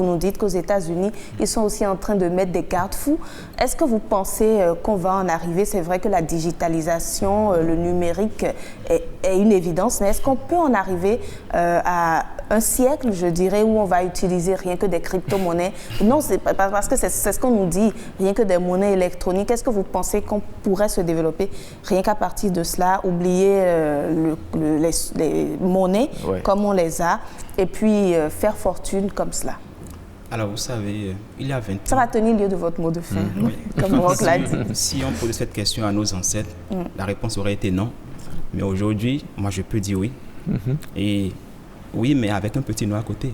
Speaker 2: nous dites qu'aux États-Unis, ils sont aussi en train de mettre des garde-fous, est-ce que vous pensez qu'on va en arriver? C'est vrai que la digitalisation, le numérique est une évidence, mais est-ce qu'on peut en arriver à un siècle, je dirais, où on va utiliser rien que des crypto-monnaies? Non, c'est parce que c'est ce qu'on nous dit, rien que des monnaies électroniques. Est-ce que vous pensez qu'on pourrait se développer rien qu'à partir de cela, oublier les monnaies comme on les a, et puis faire fortune comme cela?
Speaker 7: Alors, vous savez, il y a 20 ans...
Speaker 2: Ça va tenir lieu de votre mot de fin, comme Roch l'a dit.
Speaker 7: Si on posait cette question à nos ancêtres, la réponse aurait été non. Mais aujourd'hui, moi, je peux dire oui. Et oui, mais avec un petit nom à côté.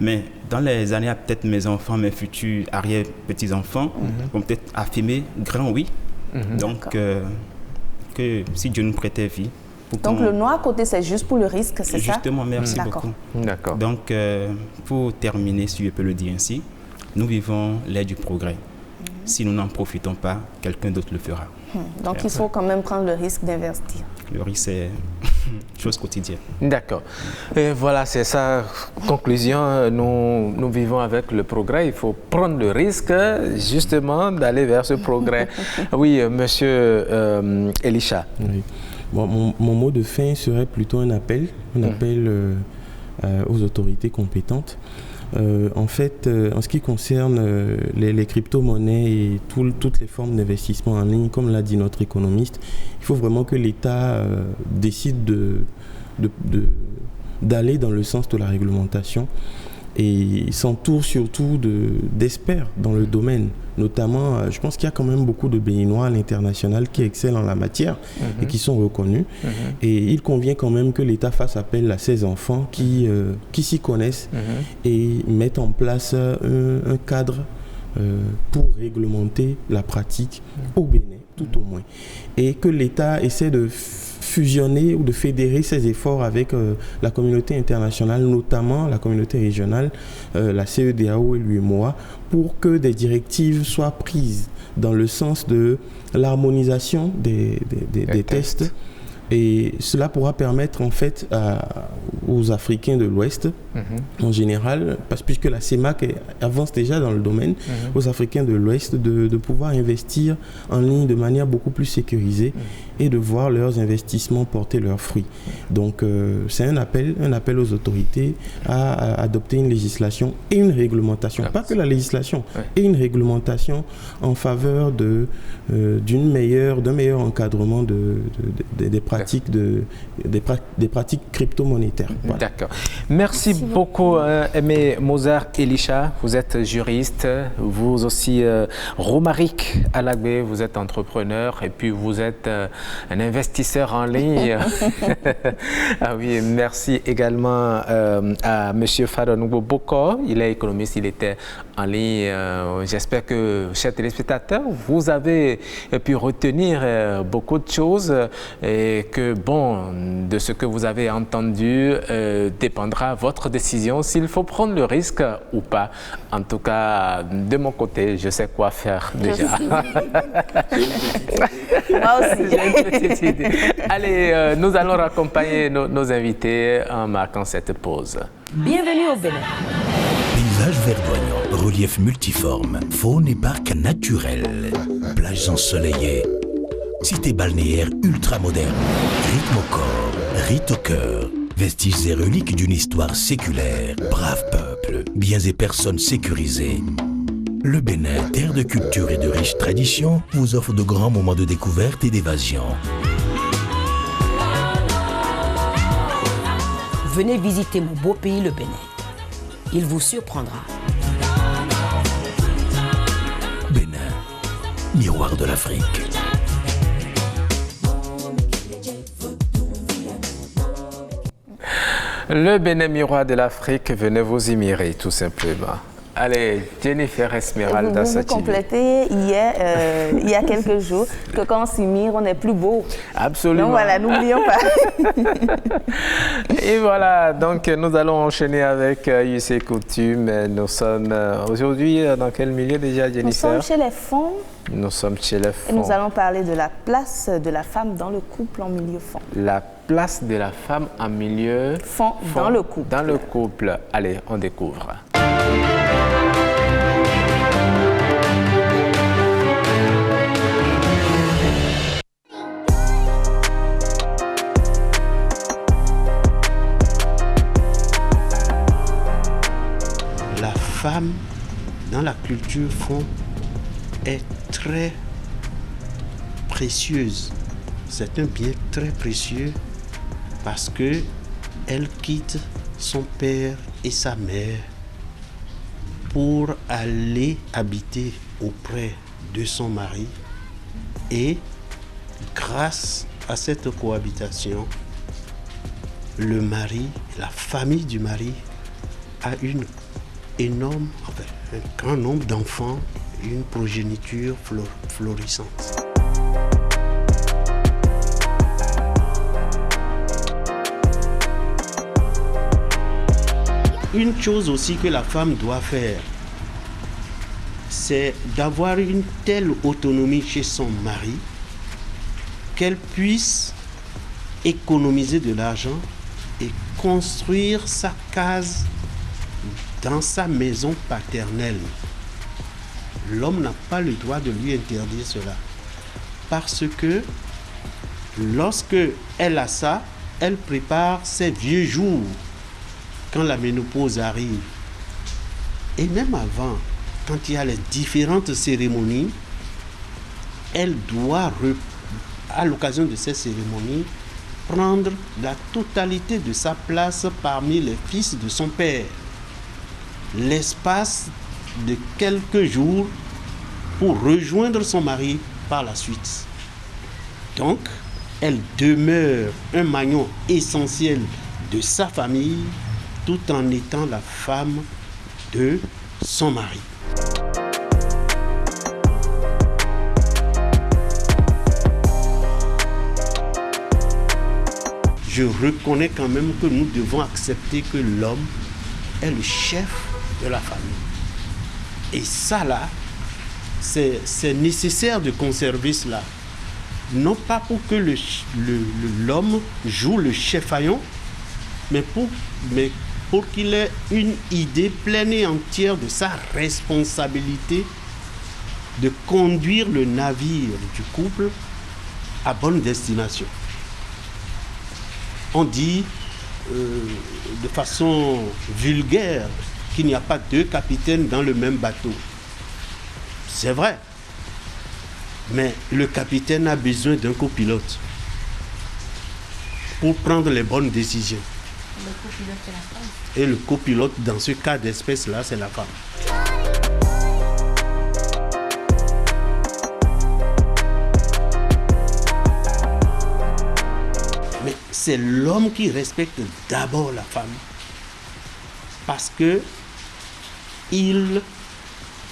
Speaker 7: Mais dans les années, peut-être mes enfants, mes futurs arrière-petits-enfants vont peut-être affirmer grand oui. Donc, que si Dieu nous prêtait vie...
Speaker 2: Donc, le nom à côté, c'est juste pour le risque, c'est ça?
Speaker 7: Justement, merci beaucoup. D'accord. Donc, pour terminer, si je peux le dire ainsi, nous vivons l'ère du progrès. Si nous n'en profitons pas, quelqu'un d'autre le fera.
Speaker 2: Donc, il faut quand même prendre le risque d'investir.
Speaker 7: Le risque, c'est chose quotidienne.
Speaker 1: D'accord. Et voilà, c'est sa conclusion. Nous vivons avec le progrès. Il faut prendre le risque, justement, d'aller vers ce progrès. Oui, monsieur Elisha.
Speaker 8: Oui. Bon, mon mot de fin serait plutôt un appel aux autorités compétentes. En fait, en ce qui concerne les crypto-monnaies et toutes les formes d'investissement en ligne, comme l'a dit notre économiste, il faut vraiment que l'État décide d'aller dans le sens de la réglementation et s'entoure surtout d'experts dans le domaine. Notamment, je pense qu'il y a quand même beaucoup de Béninois à l'international qui excellent en la matière et qui sont reconnus. Et il convient quand même que l'État fasse appel à ces enfants qui s'y connaissent et mettent en place un cadre pour réglementer la pratique au Bénin, tout au moins. Et que l'État essaie de fusionner ou de fédérer ses efforts avec la communauté internationale, notamment la communauté régionale, la CEDEAO et l'UEMOA, pour que des directives soient prises dans le sens de l'harmonisation des tests. Et cela pourra permettre en fait aux Africains de l'Ouest, en général, puisque la CEMAC avance déjà dans le domaine, aux Africains de l'Ouest de pouvoir investir en ligne de manière beaucoup plus sécurisée et de voir leurs investissements porter leurs fruits. Donc c'est un appel aux autorités à adopter une législation et une réglementation, pas que la législation, et une réglementation en faveur d'un meilleur encadrement des pratiques crypto-monétaires. Voilà.
Speaker 1: D'accord. Merci beaucoup, Aimé Mozart Elisha. Vous êtes juriste. Vous aussi, Romaric Alagbe, vous êtes entrepreneur et puis vous êtes un investisseur en ligne. Ah oui, merci également à M. Faronoubo Boko. Il est économiste, il était en ligne. J'espère que, chers téléspectateurs, vous avez pu retenir beaucoup de choses et que, bon, de ce que vous avez entendu dépendra votre décision s'il faut prendre le risque ou pas. En tout cas, de mon côté, je sais quoi faire déjà.
Speaker 2: Moi aussi.
Speaker 1: J'ai une petite idée. Allez, nous allons raccompagner nos invités en marquant cette pause.
Speaker 10: Bienvenue au Bénin.
Speaker 11: Paysage verdoyant, relief multiforme, faune et parcs naturels, plages ensoleillées, cité balnéaire ultra moderne, rythme au corps, rite au cœur, vestiges et reliques d'une histoire séculaire, brave peuple, biens et personnes sécurisées. Le Bénin, terre de culture et de riches traditions, vous offre de grands moments de découverte et d'évasion.
Speaker 10: Venez visiter mon beau pays, le Bénin. Il vous surprendra.
Speaker 11: Bénin, miroir de l'Afrique.
Speaker 1: Le Bénin, miroir de l'Afrique, venez vous y mirer, tout simplement. Allez, Jennifer Esmeralda
Speaker 2: Vous complétez hier, il y a quelques jours, que quand on s'y mire, on est plus beau.
Speaker 1: Absolument.
Speaker 2: Donc voilà, n'oublions pas.
Speaker 1: Et voilà, donc nous allons enchaîner avec UC Coutume. Nous sommes aujourd'hui dans quel milieu déjà, Jennifer?
Speaker 2: Nous sommes chez les fonds.
Speaker 1: Nous sommes chez les fonds.
Speaker 2: Et nous allons parler de la place de la femme dans le couple en milieu fond.
Speaker 1: La place de la femme en milieu
Speaker 2: fond dans le couple.
Speaker 1: Dans le couple. Allez, on découvre.
Speaker 12: La femme dans la culture fond est très précieuse. C'est un bien très précieux parce que elle quitte son père et sa mère pour aller habiter auprès de son mari et grâce à cette cohabitation, le mari, la famille du mari a un grand nombre d'enfants, une progéniture florissante. Une chose aussi que la femme doit faire, c'est d'avoir une telle autonomie chez son mari qu'elle puisse économiser de l'argent et construire sa case dans sa maison paternelle. L'homme n'a pas le droit de lui interdire cela. Parce que lorsque elle a ça, elle prépare ses vieux jours quand la ménopause arrive. Et même avant, quand il y a les différentes cérémonies, elle doit, à l'occasion de ces cérémonies, prendre la totalité de sa place parmi les fils de son père. L'espace de quelques jours pour rejoindre son mari par la suite. Donc, elle demeure un maillon essentiel de sa famille tout en étant la femme de son mari. Je reconnais quand même que nous devons accepter que l'homme est le chef de la famille. Et ça là, c'est nécessaire de conserver cela. Non pas pour que l'homme joue le chef-haillon, mais pour qu'il ait une idée pleine et entière de sa responsabilité de conduire le navire du couple à bonne destination. On dit de façon vulgaire qu'il n'y a pas deux capitaines dans le même bateau. C'est vrai. Mais le capitaine a besoin d'un copilote pour prendre les bonnes décisions.
Speaker 5: Le copilote, c'est la femme.
Speaker 12: Et le copilote, dans ce cas d'espèce-là, c'est la femme. Mais c'est l'homme qui respecte d'abord la femme. Parce que il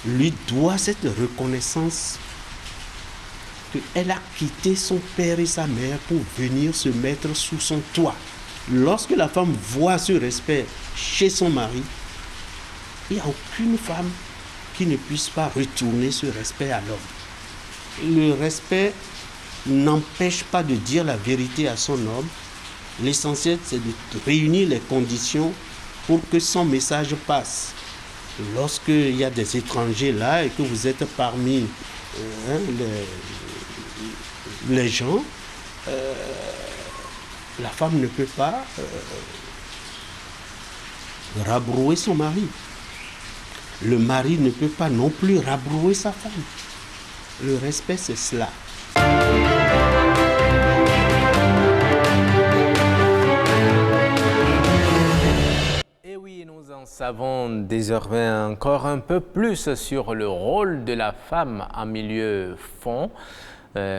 Speaker 12: lui doit cette reconnaissance qu'elle a quitté son père et sa mère pour venir se mettre sous son toit. Lorsque la femme voit ce respect chez son mari, il n'y a aucune femme qui ne puisse pas retourner ce respect à l'homme. Le respect n'empêche pas de dire la vérité à son homme. L'essentiel, c'est de réunir les conditions pour que son message passe. Lorsqu'il y a des étrangers là et que vous êtes parmi les gens, la femme ne peut pas rabrouer son mari. Le mari ne peut pas non plus rabrouer sa femme. Le respect, c'est cela.
Speaker 1: Et oui, nous en savons désormais encore un peu plus sur le rôle de la femme en milieu fond.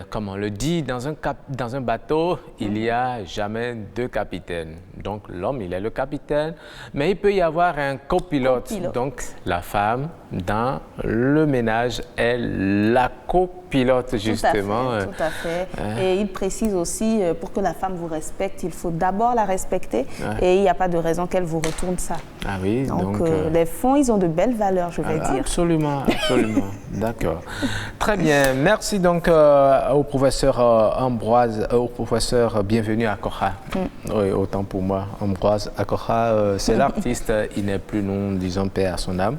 Speaker 1: Comme on le dit, dans un bateau, il n'y a jamais deux capitaines. Donc l'homme, il est le capitaine, mais il peut y avoir un copilote. Donc la femme, dans le ménage, est la copilote, justement.
Speaker 2: Tout à fait. Et il précise aussi, pour que la femme vous respecte, il faut d'abord la respecter et il n'y a pas de raison qu'elle vous retourne ça.
Speaker 1: Ah oui,
Speaker 2: donc les fonds, ils ont de belles valeurs, je vais dire.
Speaker 1: Absolument, absolument. D'accord. Très bien. Merci donc au professeur Ambroise, au professeur Bienvenu Akoha. Oui, autant pour moi. Ambroise Akoha, c'est l'artiste, il n'est plus, nous disons paix à son âme.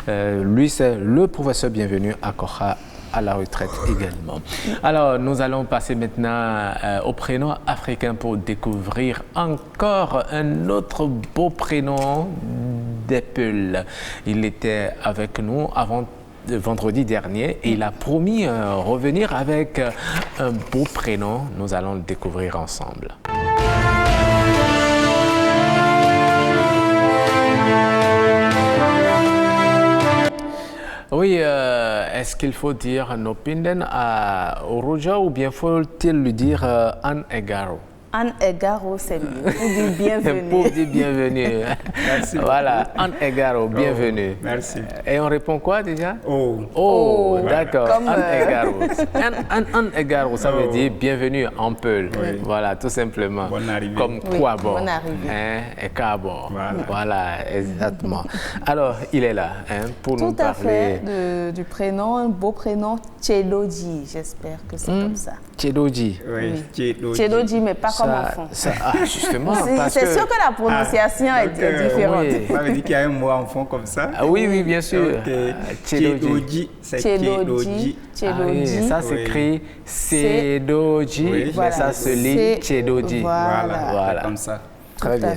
Speaker 1: Lui, c'est le professeur Bienvenu Akoha, à la retraite également. Alors, nous allons passer maintenant au prénom africain pour découvrir encore un autre beau prénom d'Apple. Il était avec nous avant vendredi dernier et il a promis revenir avec un beau prénom. Nous allons le découvrir ensemble. Oui, est-ce qu'il faut dire Nopinden à Oroja ou bien faut-il lui dire Anne Egaro?
Speaker 2: Anne Egaro, c'est mieux. Pour dire bienvenue.
Speaker 1: Pour dire bienvenue.
Speaker 7: Merci.
Speaker 1: Voilà, Anne Egaro, bienvenue.
Speaker 7: Merci.
Speaker 1: Et on répond quoi déjà?
Speaker 7: Oh,
Speaker 1: d'accord.
Speaker 2: Comme,
Speaker 1: Anne Egaro. Anne Egaro, ça veut dire bienvenue en Peul.
Speaker 7: Oui.
Speaker 1: Voilà, tout simplement.
Speaker 7: Bonne arrivée.
Speaker 1: Comme quoi bon.
Speaker 2: Bonne arrivée.
Speaker 1: Et Kabor. Voilà, exactement. Alors, il est là pour nous
Speaker 2: tout à
Speaker 1: parler.
Speaker 2: Fait du prénom, un beau prénom, Tchedoji. J'espère que c'est comme ça.
Speaker 1: Tchedoji.
Speaker 7: Oui,
Speaker 2: Tchedoji, mais pas comme enfant.
Speaker 1: Justement.
Speaker 2: C'est sûr que la prononciation est différente.
Speaker 7: Oui. Ça veut dire qu'il y a un mot enfant comme ça?
Speaker 1: Ah, oui, bien sûr.
Speaker 7: Tchedoji, c'est Tchedoji.
Speaker 1: Ça s'écrit Tchedoji, mais ça se lit Tchedoji.
Speaker 7: Voilà, comme ça.
Speaker 1: Très bien.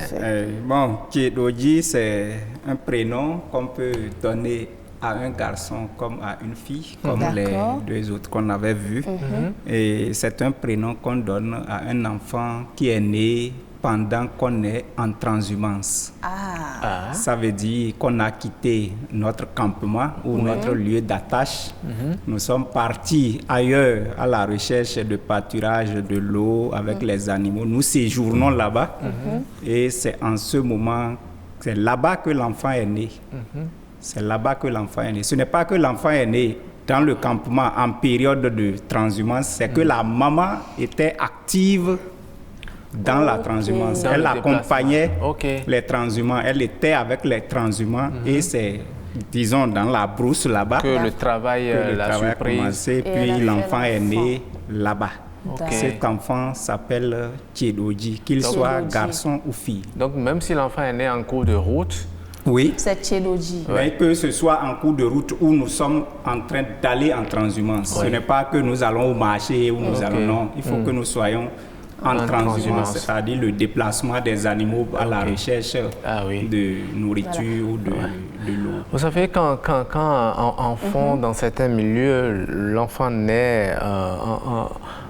Speaker 7: Bon, Tchedoji, c'est un prénom qu'on peut donner à un garçon comme à une fille, comme les deux autres qu'on avait vus. Et c'est un prénom qu'on donne à un enfant qui est né pendant qu'on est en transhumance. Ça veut dire qu'on a quitté notre campement ou notre lieu d'attache. Nous sommes partis ailleurs à la recherche de pâturage, de l'eau avec les animaux. Nous séjournons là-bas et c'est en ce moment, c'est là-bas que l'enfant est né. C'est là-bas que l'enfant est né. Ce n'est pas que l'enfant est né dans le campement en période de transhumance, c'est que la maman était active dans la transhumance. Elle accompagnait les transhumants, elle était avec les transhumants et c'est, disons, dans la brousse là-bas
Speaker 1: que le travail
Speaker 7: a commencé, puis l'enfant est né là-bas. Cet enfant s'appelle Tchedoji, qu'il soit garçon ou fille.
Speaker 1: Donc même si l'enfant est né en cours de route,
Speaker 2: c'est Tchedoji.
Speaker 7: Mais que ce soit en cours de route où nous sommes en train d'aller en transhumance. Ce n'est pas que nous allons au marché ou nous allons, non. Il faut que nous soyons en transhumance, c'est-à-dire le déplacement des animaux à la recherche de nourriture ou de l'eau.
Speaker 1: Vous savez, quand en fond, dans certains milieux, l'enfant naît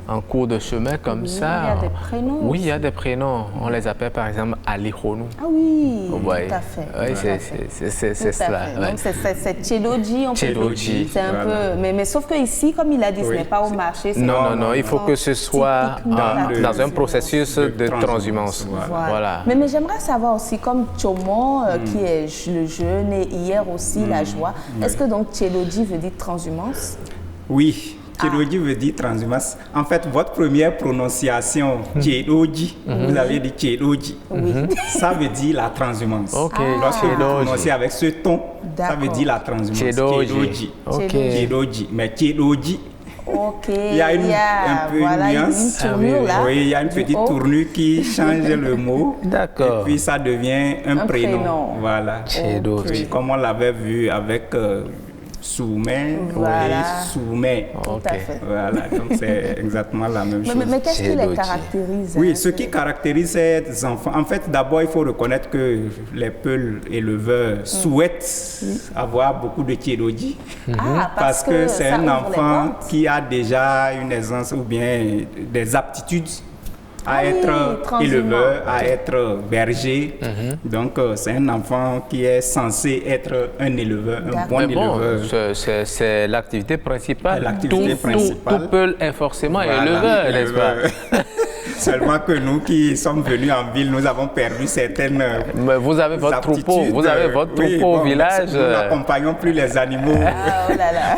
Speaker 1: en cours de chemin comme ça.
Speaker 2: Il y a des prénoms.
Speaker 1: Oui, il y a des prénoms. On les appelle par exemple Ali Khonou.
Speaker 2: Ah oui,
Speaker 1: Ouais.
Speaker 2: tout à fait.
Speaker 1: Oui, c'est cela. Ouais.
Speaker 2: Donc c'est Tchedoji, on peut
Speaker 1: Tchedoji.
Speaker 2: dire. C'est un peu... Mais sauf que ici, comme il a dit, ce n'est pas au marché.
Speaker 1: Non, il faut que ce soit dans un processus de transhumance.
Speaker 2: Voilà. Mais j'aimerais savoir aussi, comme Tchomon, qui est le jeune, et hier aussi la joie, est-ce que donc Tchedoji veut dire transhumance?
Speaker 13: Oui. Tchedoji veut dire transhumance. En fait, votre première prononciation, Tchedoji, vous avez dit Tchedoji. Ça veut dire la transhumance. Lorsque vous prononcez avec ce ton, ça veut dire la transhumance. Tchedoji. Tchedoji. Mais Tchedoji, il y a un peu une nuance. Oui, il y a une petite tournure qui change le mot.
Speaker 1: D'accord.
Speaker 13: Et puis ça devient un prénom. Voilà.
Speaker 1: Tchedoji.
Speaker 13: Comme on l'avait vu avec Soumé et Soumé.
Speaker 2: Tout à fait.
Speaker 13: Voilà, donc c'est exactement la même chose.
Speaker 2: Mais qu'est-ce qui les caractérise?
Speaker 13: Oui, ce qui caractérise ces enfants, en fait, d'abord, il faut reconnaître que les Peuls éleveurs souhaitent avoir beaucoup de Tchedoji. Parce que c'est un enfant qui a déjà une aisance ou bien des aptitudes à être éleveur, à être berger. Donc, c'est un enfant qui est censé être un éleveur, un bon éleveur.
Speaker 1: C'est l'activité principale.
Speaker 13: L'activité principale.
Speaker 1: Tout Peul est forcément éleveur, n'est-ce pas?
Speaker 13: Seulement que nous qui sommes venus en ville, nous avons perdu certaines
Speaker 1: Mais vous avez votre troupeau, vous avez votre troupeau au village.
Speaker 13: Nous n'accompagnons plus les animaux.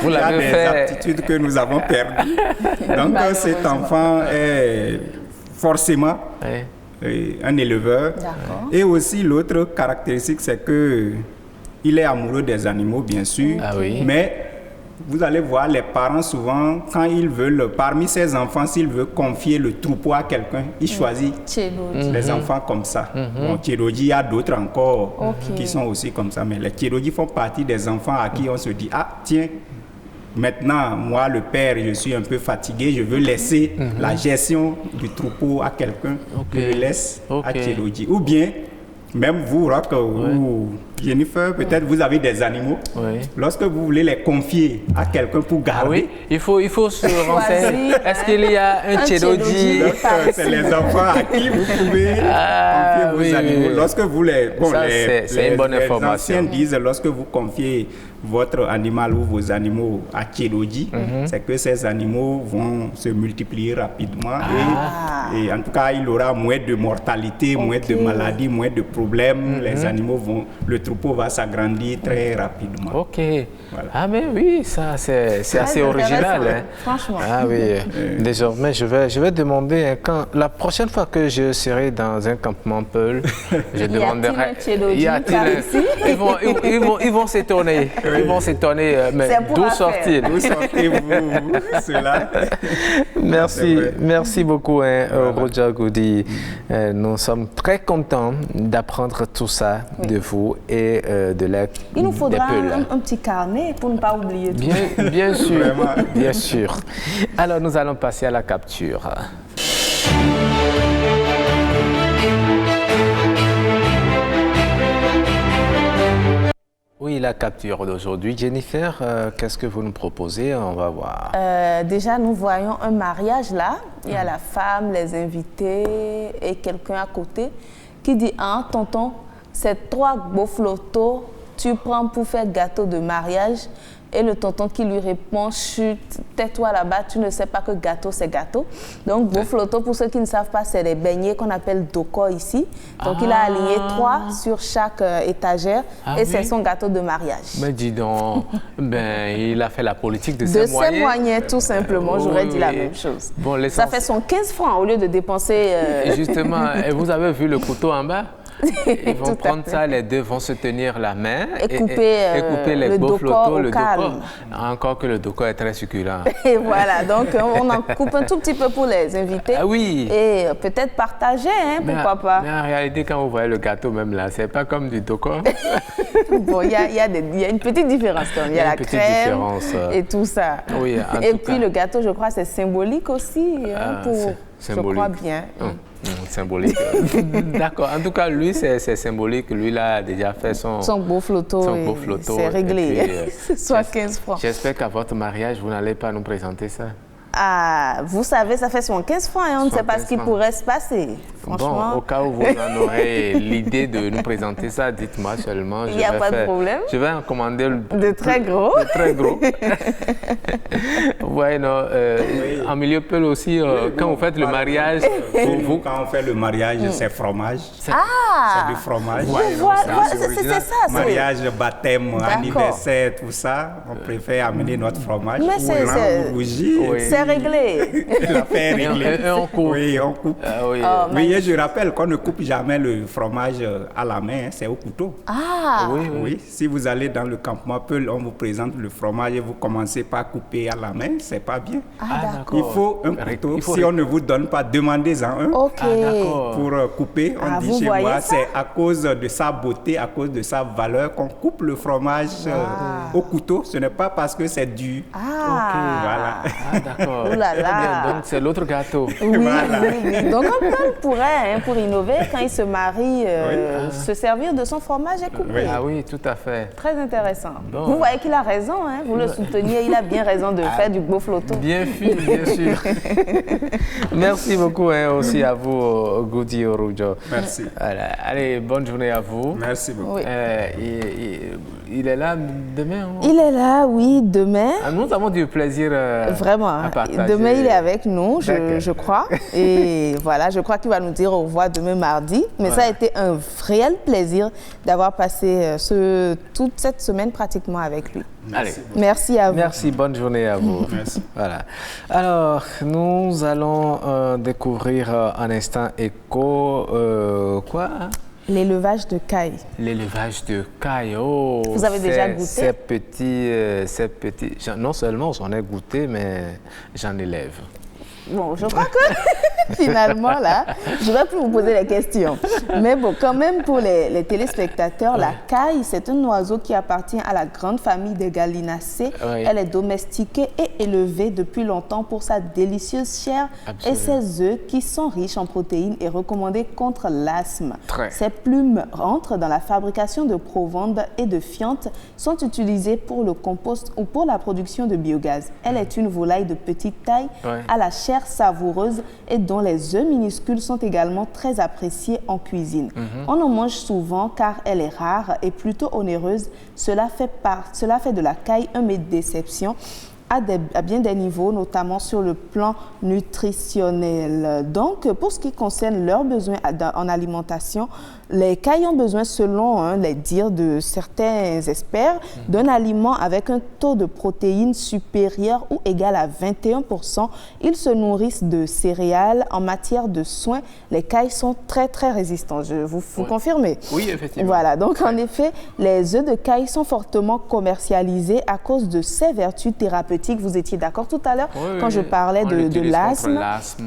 Speaker 1: Vous
Speaker 13: Il y a
Speaker 1: l'avez
Speaker 13: des
Speaker 1: fait.
Speaker 13: aptitudes que nous avons perdues. Donc, cet enfant est forcément un éleveur. Et aussi, l'autre caractéristique, c'est qu'il est amoureux des animaux, bien sûr. Mais vous allez voir, les parents, souvent, quand ils veulent, parmi ces enfants, s'ils veulent confier le troupeau à quelqu'un, ils choisissent les enfants comme ça. Bon, Tchedoji, il y a d'autres encore qui sont aussi comme ça. Mais les Tchedoji font partie des enfants à qui on se dit, ah, tiens, maintenant, moi, le père, je suis un peu fatigué, je veux laisser la gestion du troupeau à quelqu'un, je le laisse à Tchedoji. Ou bien, même vous, Rock, ou Jennifer, peut-être vous avez des animaux. Lorsque vous voulez les confier à quelqu'un pour garder,
Speaker 1: il faut se renseigner. Est-ce qu'il y a un Tchedoji?
Speaker 13: C'est les enfants à qui vous pouvez confier vos animaux. Lorsque vous les... Bon,
Speaker 1: c'est une bonne information.
Speaker 13: Les anciens disent, lorsque vous confiez votre animal ou vos animaux à Tchedoji, c'est que ces animaux vont se multiplier rapidement et en tout cas il aura moins de mortalité, moins de maladies, moins de problèmes. Les animaux vont, le troupeau va s'agrandir très rapidement.
Speaker 1: Voilà. Ah mais oui, ça c'est assez original. Hein.
Speaker 2: Franchement.
Speaker 1: Ah oui. Désormais je vais demander quand la prochaine fois que je serai dans un campement Peul, je demanderai. Y a-t-il un ils vont s'étonner. Ils vont s'étonner, mais d'où sortent-ils?
Speaker 13: D'où sortez-vous cela?
Speaker 1: Merci beaucoup, Roger Goudi. Nous sommes très contents d'apprendre tout ça de vous et de la.
Speaker 2: Il nous faudra un petit carnet pour ne pas oublier tout.
Speaker 1: Bien sûr, bien sûr. Alors nous allons passer à la capture. Oui, la capture d'aujourd'hui. Jennifer, qu'est-ce que vous nous proposez? On va voir.
Speaker 2: Déjà, nous voyons un mariage là. Il y a la femme, les invités et quelqu'un à côté qui dit « Ah, tonton, ces 3 beaux flotos, tu prends pour faire gâteau de mariage ?» Et le tonton qui lui répond « Chut, tais-toi là-bas, tu ne sais pas que gâteau, c'est gâteau. » Donc, beau floto, pour ceux qui ne savent pas, c'est les beignets qu'on appelle doko ici. Donc, il a aligné 3 sur chaque étagère et c'est son gâteau de mariage.
Speaker 1: Mais dis donc, il a fait la politique de ses moyens.
Speaker 2: De ses moyens, tout simplement, j'aurais dit la même chose.
Speaker 1: Bon,
Speaker 2: ça fait son 15 francs au lieu de dépenser...
Speaker 1: Justement, et vous avez vu le couteau en bas? Ils vont prendre ça, les deux vont se tenir la main
Speaker 2: et couper
Speaker 1: les beaux flotos, le
Speaker 2: calme.
Speaker 1: doko. Encore que le doko est très succulent.
Speaker 2: Et voilà, donc on en coupe un tout petit peu pour les invités.
Speaker 1: Ah oui.
Speaker 2: Et peut-être partager, hein, pourquoi pas.
Speaker 1: Mais en réalité, quand vous voyez le gâteau même là, c'est pas comme du doko.
Speaker 2: Bon, il y a une petite différence quand même. Il y a la crème et tout ça.
Speaker 1: Oui,
Speaker 2: et puis le gâteau, je crois, c'est symbolique aussi. Je crois bien.
Speaker 1: Symbolique. D'accord. En tout cas, lui, c'est symbolique. Lui, là, a déjà fait son
Speaker 2: beau floto. C'est réglé. Soit 15 francs.
Speaker 1: J'espère qu'à votre mariage, vous n'allez pas nous présenter ça.
Speaker 2: Ah, vous savez, ça fait 15 fois et on ne sait pas ce qui pourrait se passer. Franchement.
Speaker 1: Bon, au cas où vous en aurez l'idée de nous présenter ça, dites-moi seulement.
Speaker 2: Il n'y a pas de problème.
Speaker 1: Je vais en commander
Speaker 2: de très gros.
Speaker 1: De très gros. Ouais, non, en milieu Peul aussi, quand vous faites le mariage,
Speaker 13: quand on fait le mariage, c'est fromage. C'est du fromage.
Speaker 2: C'est ça.
Speaker 13: Mariage, baptême, anniversaire, tout ça, on préfère amener notre fromage.
Speaker 2: Mais c'est réglé.
Speaker 13: L'affaire est réglée.
Speaker 1: Et on coupe.
Speaker 13: Oui, on coupe. Mais je rappelle qu'on ne coupe jamais le fromage à la main, c'est au couteau.
Speaker 2: Ah
Speaker 13: oui. Si vous allez dans le campement Peul, on vous présente le fromage et vous commencez par couper à la main, c'est pas bien.
Speaker 2: D'accord.
Speaker 13: Il faut un couteau. Si on ne vous donne pas, demandez-en un. Pour couper. On dit chez moi, c'est à cause de sa beauté, à cause de sa valeur qu'on coupe le fromage au couteau. Ce n'est pas parce que c'est dur.
Speaker 1: Voilà. D'accord. Donc c'est l'autre gâteau.
Speaker 2: Oui. Donc on pourrait, pour innover, quand il se marie, se servir de son fromage et couper.
Speaker 1: Ah oui, tout à fait.
Speaker 2: Très intéressant. Bon. Vous voyez qu'il a raison, hein? Vous le souteniez, il a bien raison de faire du beau flotto.
Speaker 1: Bien fait, bien sûr. Merci beaucoup aussi à vous, Goody Orujo.
Speaker 13: Merci.
Speaker 1: Voilà. Allez, bonne journée à vous.
Speaker 13: Merci beaucoup.
Speaker 2: Oui.
Speaker 1: Il est là demain?
Speaker 2: Il est là, oui, demain.
Speaker 1: Nous avons du plaisir
Speaker 2: vraiment,
Speaker 1: à partager.
Speaker 2: Demain, il est avec nous, je crois. Et voilà, je crois qu'il va nous dire au revoir demain mardi. Mais ça a été un réel plaisir d'avoir passé toute cette semaine pratiquement avec lui. Merci à vous.
Speaker 1: Merci, bonne journée à vous.
Speaker 13: Merci.
Speaker 1: Voilà. Alors, nous allons découvrir un instant écho. Quoi?
Speaker 2: L'élevage de caille.
Speaker 1: L'élevage de caille, oh!
Speaker 2: Vous avez déjà goûté?
Speaker 1: Ces petits, non seulement j'en ai goûté, mais j'en élève.
Speaker 2: Bon, je crois que finalement, là, je ne vais plus vous poser les questions. Mais bon, quand même, pour les téléspectateurs, la caille, c'est un oiseau qui appartient à la grande famille des gallinacées. Elle est domestiquée et élevée depuis longtemps pour sa délicieuse chair et ses œufs qui sont riches en protéines et recommandés contre l'asthme. Ses plumes rentrent dans la fabrication de provende et de fientes, sont utilisées pour le compost ou pour la production de biogaz. Elle est une volaille de petite taille à la chair savoureuse et dont les œufs minuscules sont également très appréciés en cuisine. On en mange souvent car elle est rare et plutôt onéreuse. Cela fait de la caille un mets de déception à bien des niveaux, notamment sur le plan nutritionnel. Donc, pour ce qui concerne leurs besoins en alimentation, les cailles ont besoin, selon les dires de certains experts, d'un aliment avec un taux de protéines supérieur ou égal à 21%. Ils se nourrissent de céréales. En matière de soins, les cailles sont très, très résistants. Vous confirmez?
Speaker 1: Oui, effectivement.
Speaker 2: Voilà. Donc, en effet, les œufs de caille sont fortement commercialisés à cause de ses vertus thérapeutiques. Vous étiez d'accord tout à l'heure quand je parlais de l'asthme.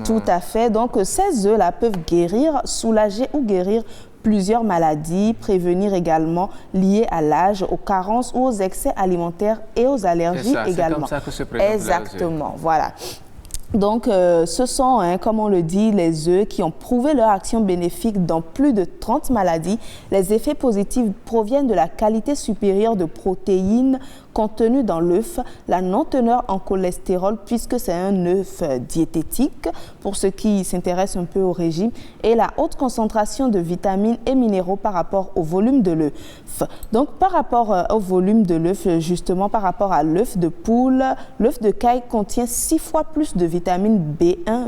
Speaker 2: Tout à fait. Donc, ces œufs-là peuvent guérir, soulager ou guérir plusieurs maladies, prévenir également liées à l'âge, aux carences ou aux excès alimentaires et aux allergies également.
Speaker 1: C'est comme ça que se présentent
Speaker 2: exactement, voilà. Donc, ce sont, comme on le dit, les œufs qui ont prouvé leur action bénéfique dans plus de 30 maladies. Les effets positifs proviennent de la qualité supérieure de protéines contenues dans l'œuf, la non-teneur en cholestérol, puisque c'est un œuf diététique, pour ceux qui s'intéressent un peu au régime, et la haute concentration de vitamines et minéraux par rapport au volume de l'œuf. Donc, par rapport au volume de l'œuf, justement, par rapport à l'œuf de poule, l'œuf de caille contient 6 fois plus de vitamine B1,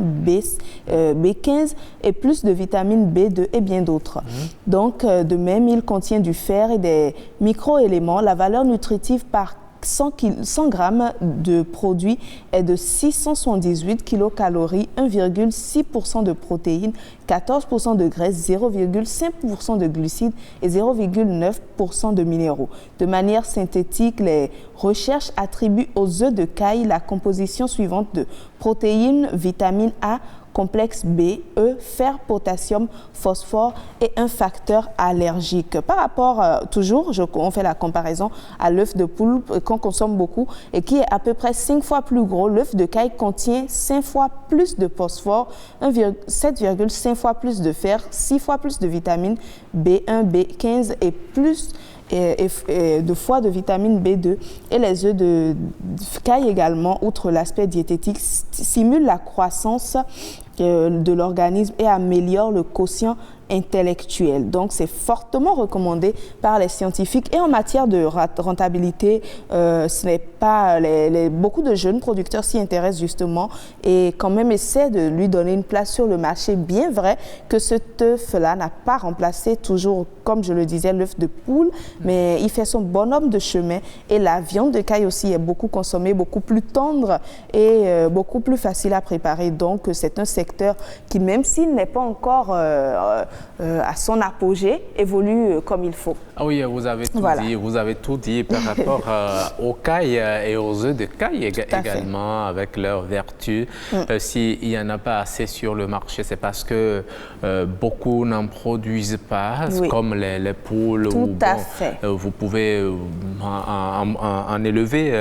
Speaker 2: B15 et plus de vitamine B2 et bien d'autres. Donc, de même, il contient du fer et des micro-éléments. La valeur nutritive par 100 grammes de produit est de 678 kilocalories, 1,6% de protéines, 14% de graisse, 0,5% de glucides et 0,9% de minéraux. De manière synthétique, les recherches attribuent aux œufs de caille la composition suivante de protéines, vitamine A, complexe B, E, fer, potassium, phosphore et un facteur allergique. Par rapport, toujours, on fait la comparaison à l'œuf de poule qu'on consomme beaucoup et qui est à peu près 5 fois plus gros. L'œuf de caille contient 5 fois plus de phosphore, 7,5 fois plus de fer, 6 fois plus de vitamines B1, B15 et de foie, de vitamine B2. Et les œufs de caille également, outre l'aspect diététique, stimulent la croissance de l'organisme et améliore le quotient intellectuel. Donc, c'est fortement recommandé par les scientifiques. Et en matière de rentabilité, ce n'est pas beaucoup de jeunes producteurs s'y intéressent justement et quand même essaient de lui donner une place sur le marché. Bien vrai que cet œuf-là n'a pas remplacé toujours, comme je le disais, l'œuf de poule, mais il fait son bonhomme de chemin. Et la viande de caille aussi est beaucoup consommée, beaucoup plus tendre et beaucoup plus facile à préparer. Donc, c'est un secteur qui, même s'il n'est pas encore à son apogée, évolue comme il faut.
Speaker 1: Ah oui, vous avez tout dit par rapport aux cailles et aux œufs de caille également, avec leurs vertus. S'il n'y en a pas assez sur le marché, c'est parce que beaucoup n'en produisent pas, comme les poules. Vous pouvez en élever,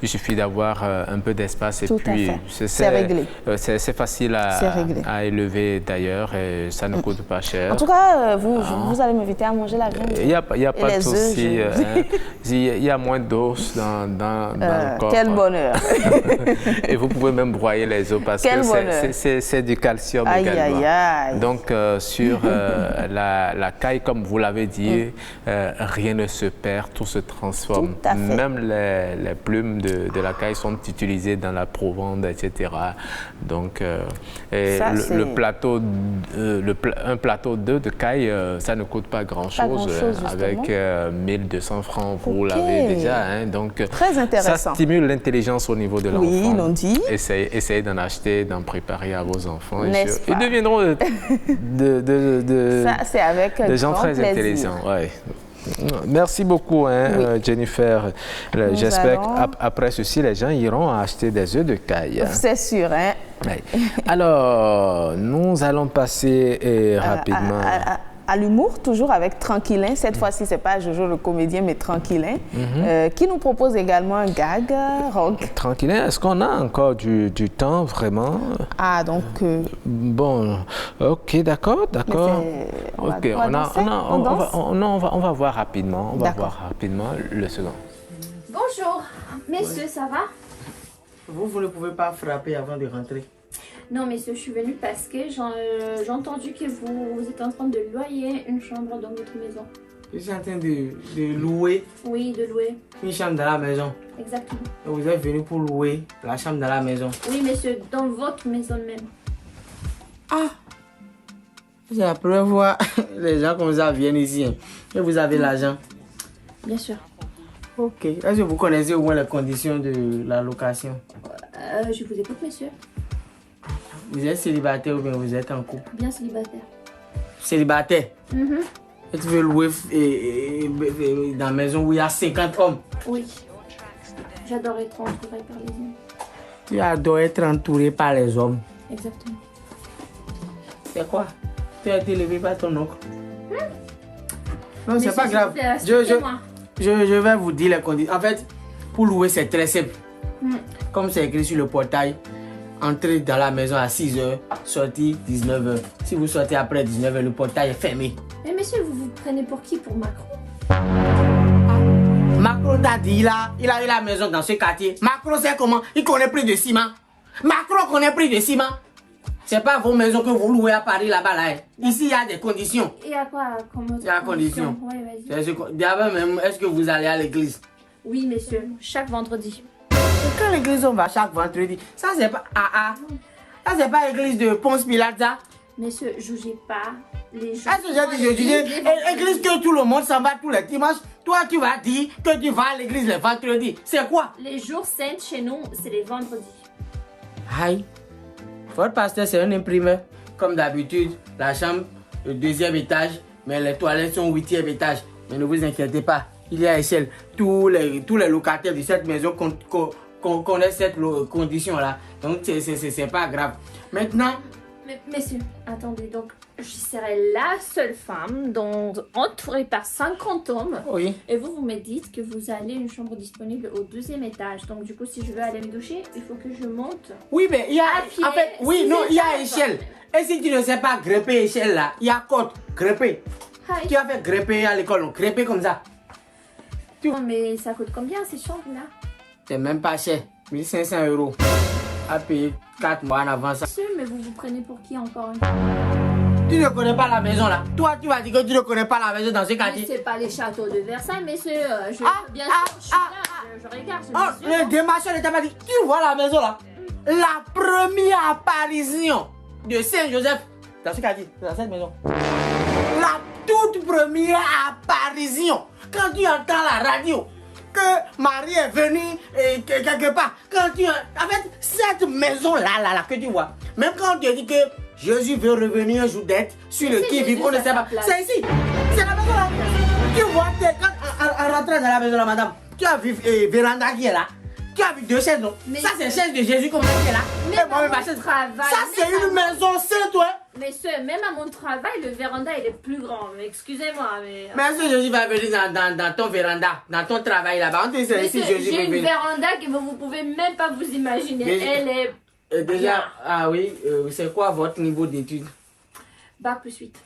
Speaker 1: il suffit d'avoir un peu d'espace et puis
Speaker 2: c'est réglé.
Speaker 1: C'est facile à élever d'ailleurs et ça ne coûte pas cher.
Speaker 2: En tout cas, vous allez m'inviter à manger la viande.
Speaker 1: Il n'y a pas de souci. Il y a moins d'os dans le corps.
Speaker 2: Quel bonheur.
Speaker 1: Et vous pouvez même broyer les os parce que c'est du calcium également. Donc, sur la caille, comme vous l'avez dit, rien ne se perd, tout se transforme. Même les plumes de la caille sont utilisées dans la provende, etc. Donc, un plateau d'œufs de caille, ça ne coûte pas grand-chose. Avec 1200 francs, vous l'avez déjà. Hein, donc,
Speaker 2: très intéressant.
Speaker 1: Ça stimule l'intelligence au niveau de l'enfant.
Speaker 2: Oui, ils l'ont dit.
Speaker 1: Essayez d'en acheter, d'en préparer à vos enfants. Ils deviendront des gens très intelligents. Ouais. Merci beaucoup, Jennifer. J'espère qu'après ceci, les gens iront acheter des œufs de caille.
Speaker 2: C'est sûr, hein?
Speaker 1: Oui. Alors, nous allons passer rapidement...
Speaker 2: à l'humour, toujours avec Tranquillin. Cette fois-ci, ce n'est pas Jojo le comédien, mais Tranquillin, qui nous propose également un gag rock.
Speaker 1: Tranquillin, est-ce qu'on a encore du temps, vraiment?
Speaker 2: Ah, donc...
Speaker 1: Bon, ok, d'accord. On va voir rapidement. On va voir rapidement le second.
Speaker 14: Bonjour, messieurs, ça va?
Speaker 15: Vous ne pouvez pas frapper avant de rentrer.
Speaker 14: Non, messieurs, je suis venue parce que j'ai entendu que vous êtes en train de louer une chambre dans votre maison.
Speaker 15: Je suis en train de louer.
Speaker 14: Oui, de louer.
Speaker 15: Une chambre dans la maison.
Speaker 14: Exactement.
Speaker 15: Vous êtes venu pour louer la chambre dans la maison.
Speaker 14: Oui, messieurs, dans votre maison même.
Speaker 15: Ah! C'est la première fois les gens comme ça viennent ici. Hein. Et vous avez l'argent?
Speaker 14: Bien sûr.
Speaker 15: Ok. Est-ce que vous connaissez au moins les conditions de la location?
Speaker 14: Je vous écoute, monsieur.
Speaker 15: Vous êtes célibataire ou bien vous êtes en couple?
Speaker 14: Bien célibataire.
Speaker 15: Célibataire? Et tu veux louer dans une maison où il y a 50 hommes?
Speaker 14: Oui. J'adore être entourée par les hommes.
Speaker 15: Tu adores être entouré par les hommes?
Speaker 14: Exactement.
Speaker 15: C'est quoi? Tu as été élevé par ton oncle? Non, c'est pas grave. Je vais vous dire les conditions. En fait, pour louer, c'est très simple. Comme c'est écrit sur le portail, entrez dans la maison à 6h, sortir 19h. Si vous sortez après 19h, le portail est fermé.
Speaker 14: Mais monsieur, vous vous prenez pour qui? Pour Macron?
Speaker 15: Macron t'a dit, il a eu la maison dans ce quartier. Macron sait comment? Il connaît plus de ciment. Macron connaît plus de ciment. C'est pas vos maisons que vous louez à Paris là-bas là. Ici, il y a des conditions.
Speaker 14: Il y a quoi comme autre?
Speaker 15: Il y a des conditions.
Speaker 14: Oui, vas-y.
Speaker 15: D'abord même, est-ce que vous allez à l'église?
Speaker 14: Oui, monsieur, chaque vendredi.
Speaker 15: Et quand l'église on va chaque vendredi? Ça c'est pas ça c'est pas l'église de Ponce Pilate ça?
Speaker 14: Monsieur, jugez pas les gens.
Speaker 15: Église que tout le monde s'en va tous les dimanches. Toi tu vas dire que tu vas à l'église les vendredis. C'est quoi?
Speaker 14: Les jours saints chez nous, c'est les vendredis.
Speaker 15: Aïe. Votre pasteur c'est un imprimeur. Comme d'habitude, la chambre, le 2e étage, mais les toilettes sont au 8e étage. Mais ne vous inquiétez pas, il y a échelle. Tous les locataires de cette maison connaissent cette condition là. Donc c'est pas grave. Maintenant...
Speaker 14: Mais messieurs, attendez, donc je serai la seule femme entourée par 50 hommes.
Speaker 15: Oui.
Speaker 14: Et vous me dites que vous avez une chambre disponible au 2e étage. Donc du coup, si je veux aller me doucher, il faut que je monte.
Speaker 15: Oui, mais il y a...
Speaker 14: pied,
Speaker 15: en fait, oui, non, il y a échelle. Et si tu ne sais pas grepper échelle là, il y a côte, grepper. Tu as fait grepper à l'école, grepper comme ça.
Speaker 14: Non, mais ça coûte combien ces chambres-là?
Speaker 15: C'est même pas cher. 1500 € à payer 4 mois en avance.
Speaker 14: Monsieur, mais vous vous prenez pour qui encore une fois?
Speaker 15: Tu ne connais pas la maison là. Toi, tu vas dire que tu ne connais pas la maison dans ce quartier.
Speaker 14: Mais c'est pas les châteaux de Versailles, messieurs. Bien sûr, je suis là, je regarde.
Speaker 15: Oh, le démarcheur ne t'a pas dit. Tu vois la maison là? La première apparition de Saint-Joseph dans ce quartier, dans cette maison. La toute première apparition. Quand tu entends la radio, que Marie est venue quelque part. Quand tu... En fait, cette maison-là, que tu vois, même quand on te dit que Jésus veut revenir un jour d'être sur le qui-vive, on ne sait pas. C'est ici. C'est la maison-là. Tu vois, quand en rentrant dans la maison-là, madame, tu as vu véranda qui est là. Tu as vu 2 chaises, non? Ça, c'est la chaise de Jésus comme ça qui est là.
Speaker 14: Même à mon travail.
Speaker 15: Ça, c'est une maison sainte, ouais.
Speaker 14: Messieurs, même à mon travail, le véranda, il est plus grand. Excusez-moi, mais...
Speaker 15: Mais est-ce que Jésus va venir dans ton véranda, dans ton travail là-bas? On te dit ici, Jésus
Speaker 14: j'ai une véranda que vous pouvez même pas vous imaginer.
Speaker 15: Mais,
Speaker 14: elle est...
Speaker 15: déjà, ah oui, c'est quoi votre niveau d'études?
Speaker 14: Bac plus 8.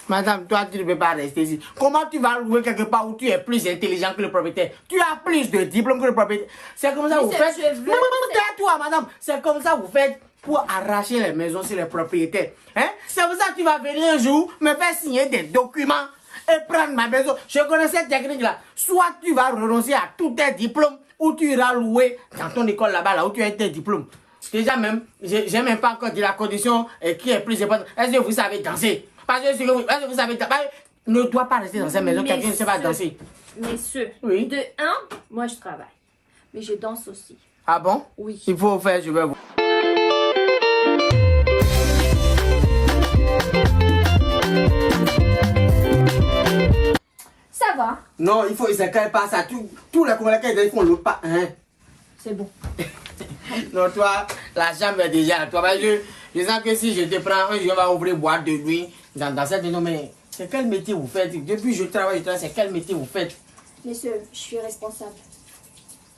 Speaker 15: Madame, toi, tu ne peux pas rester ici. Comment tu vas louer quelque part où tu es plus intelligent que le propriétaire? Tu as plus de diplômes que le propriétaire. C'est comme ça que vous faites. Tais-toi, madame. C'est comme ça que vous faites pour arracher les maisons sur les propriétaires. Hein? C'est pour ça que tu vas venir un jour me faire signer des documents et prendre ma maison. Je connais cette technique-là. Soit tu vas renoncer à tous tes diplômes ou tu iras louer dans ton école là-bas, là où tu as tes diplômes. Déjà même, j'ai même pas encore dit la condition qui est plus importante. Est-ce que vous savez danser? Parce que vous savez, ne doit pas rester dans cette maison, quelqu'un ne sait pas danser.
Speaker 14: Messieurs,
Speaker 15: oui.
Speaker 14: De 1, moi je travaille. Mais je danse aussi.
Speaker 15: Ah bon?
Speaker 14: Oui.
Speaker 15: Il faut faire, je vais vous.
Speaker 14: Ça va?
Speaker 15: Non, il faut, c'est quand même pas ça. Tous les Congolais, ils font l'autre pas. Hein?
Speaker 14: C'est bon.
Speaker 15: Non, toi, la chambre est déjà. Toi, je sens que si je te prends, je vais ouvrir boîte de nuit dans cette maison. Mais c'est quel métier vous faites? Depuis que je travaille, c'est quel métier vous faites?
Speaker 14: Messieurs, je suis responsable.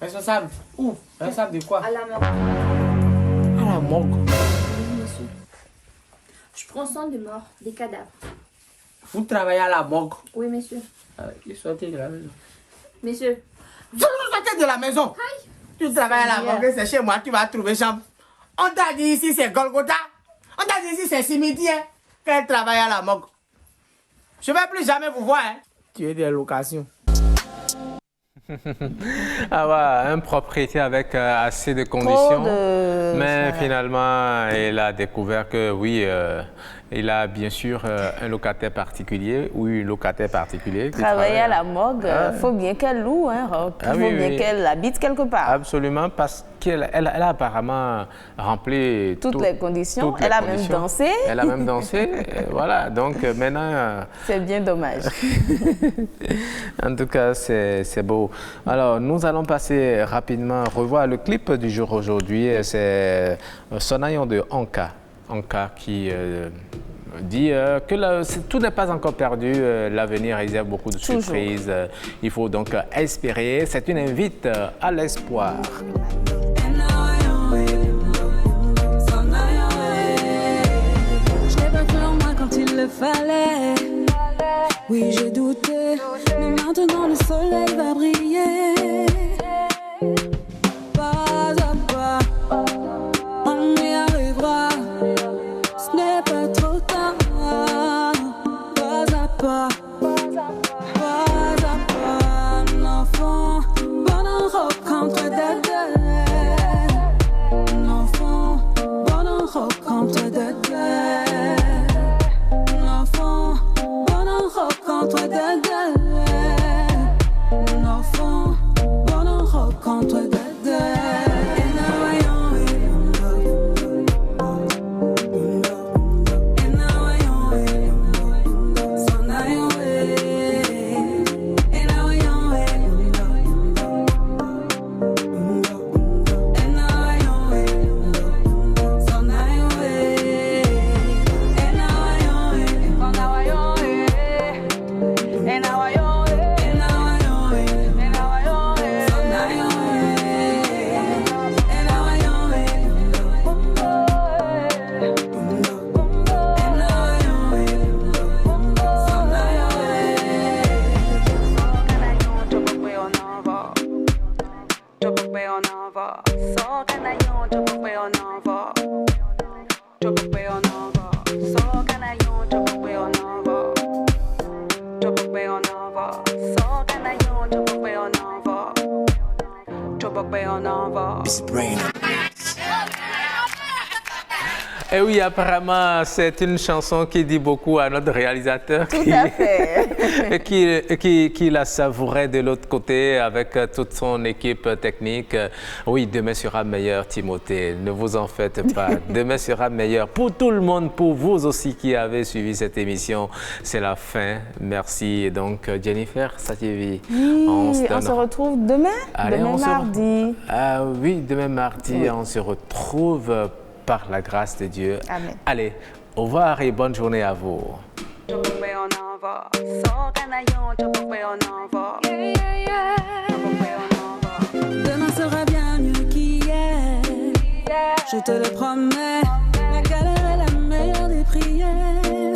Speaker 15: Responsable? Où? Responsable de quoi?
Speaker 14: À la morgue.
Speaker 15: À la morgue?
Speaker 14: Oui, monsieur. Je prends soin des morts, des cadavres.
Speaker 15: Vous travaillez à la morgue?
Speaker 14: Oui, monsieur.
Speaker 15: Je sortais de la maison.
Speaker 14: Messieurs.
Speaker 15: Vous sortez de la maison?
Speaker 14: Aïe.
Speaker 15: Tu travailles à la morgue, c'est chez moi, tu vas trouver chambre. On t'a dit ici c'est Golgotha. On t'a dit ici c'est cimetière. Qu'elle travaille à la morgue. Je ne vais plus jamais vous voir. Hein. Tu es des locations.
Speaker 1: Ah ouais, un propriétaire avec assez de conditions. Mais finalement, il a découvert que oui, il a bien sûr un locataire particulier ou une locataire particulière.
Speaker 2: Travailler à la morgue, il faut bien qu'elle loue, hein, il faut bien qu'elle habite quelque part.
Speaker 1: Absolument, parce qu'elle a apparemment rempli
Speaker 2: toutes les conditions. Elle a même dansé.
Speaker 1: Elle a même dansé, voilà. Donc maintenant...
Speaker 2: C'est bien dommage.
Speaker 1: En tout cas, c'est beau. Alors, nous allons passer rapidement, revoir le clip du jour aujourd'hui. C'est Sonayon de Anka. Anka qui dit que tout n'est pas encore perdu, l'avenir réserve beaucoup de surprises. Il faut donc espérer. C'est une invite à l'espoir.
Speaker 5: Je n'ai pas cru en moi quand il le fallait. Oui, j'ai douté, mais maintenant le soleil va briller. Pas à pas, on y arrivera. Ce n'est pas trop tard. Pas à pas, un enfant, bon en rencontre d'adèle. Un enfant, bon en rencontre d'adèle. Un enfant, bon en rencontre d'adèle. Un enfant, bon en rencontre d'adèle.
Speaker 1: Et oui, apparemment, c'est une chanson qui dit beaucoup à notre réalisateur qui la savourait de l'autre côté avec toute son équipe technique. Oui, demain sera meilleur, Timothée. Ne vous en faites pas. Demain sera meilleur pour tout le monde, pour vous aussi qui avez suivi cette émission. C'est la fin. Merci. Et donc, Jennifer Satievi.
Speaker 2: Oui, on se retrouve demain.
Speaker 1: Allez,
Speaker 2: demain mardi.
Speaker 1: Oui, demain mardi, oui. On se retrouve par la grâce de Dieu.
Speaker 2: Amen.
Speaker 1: Allez, au revoir et bonne journée à vous.
Speaker 5: Demain sera bien mieux qu'hier. Je te le promets. La galère est la meilleure des prières.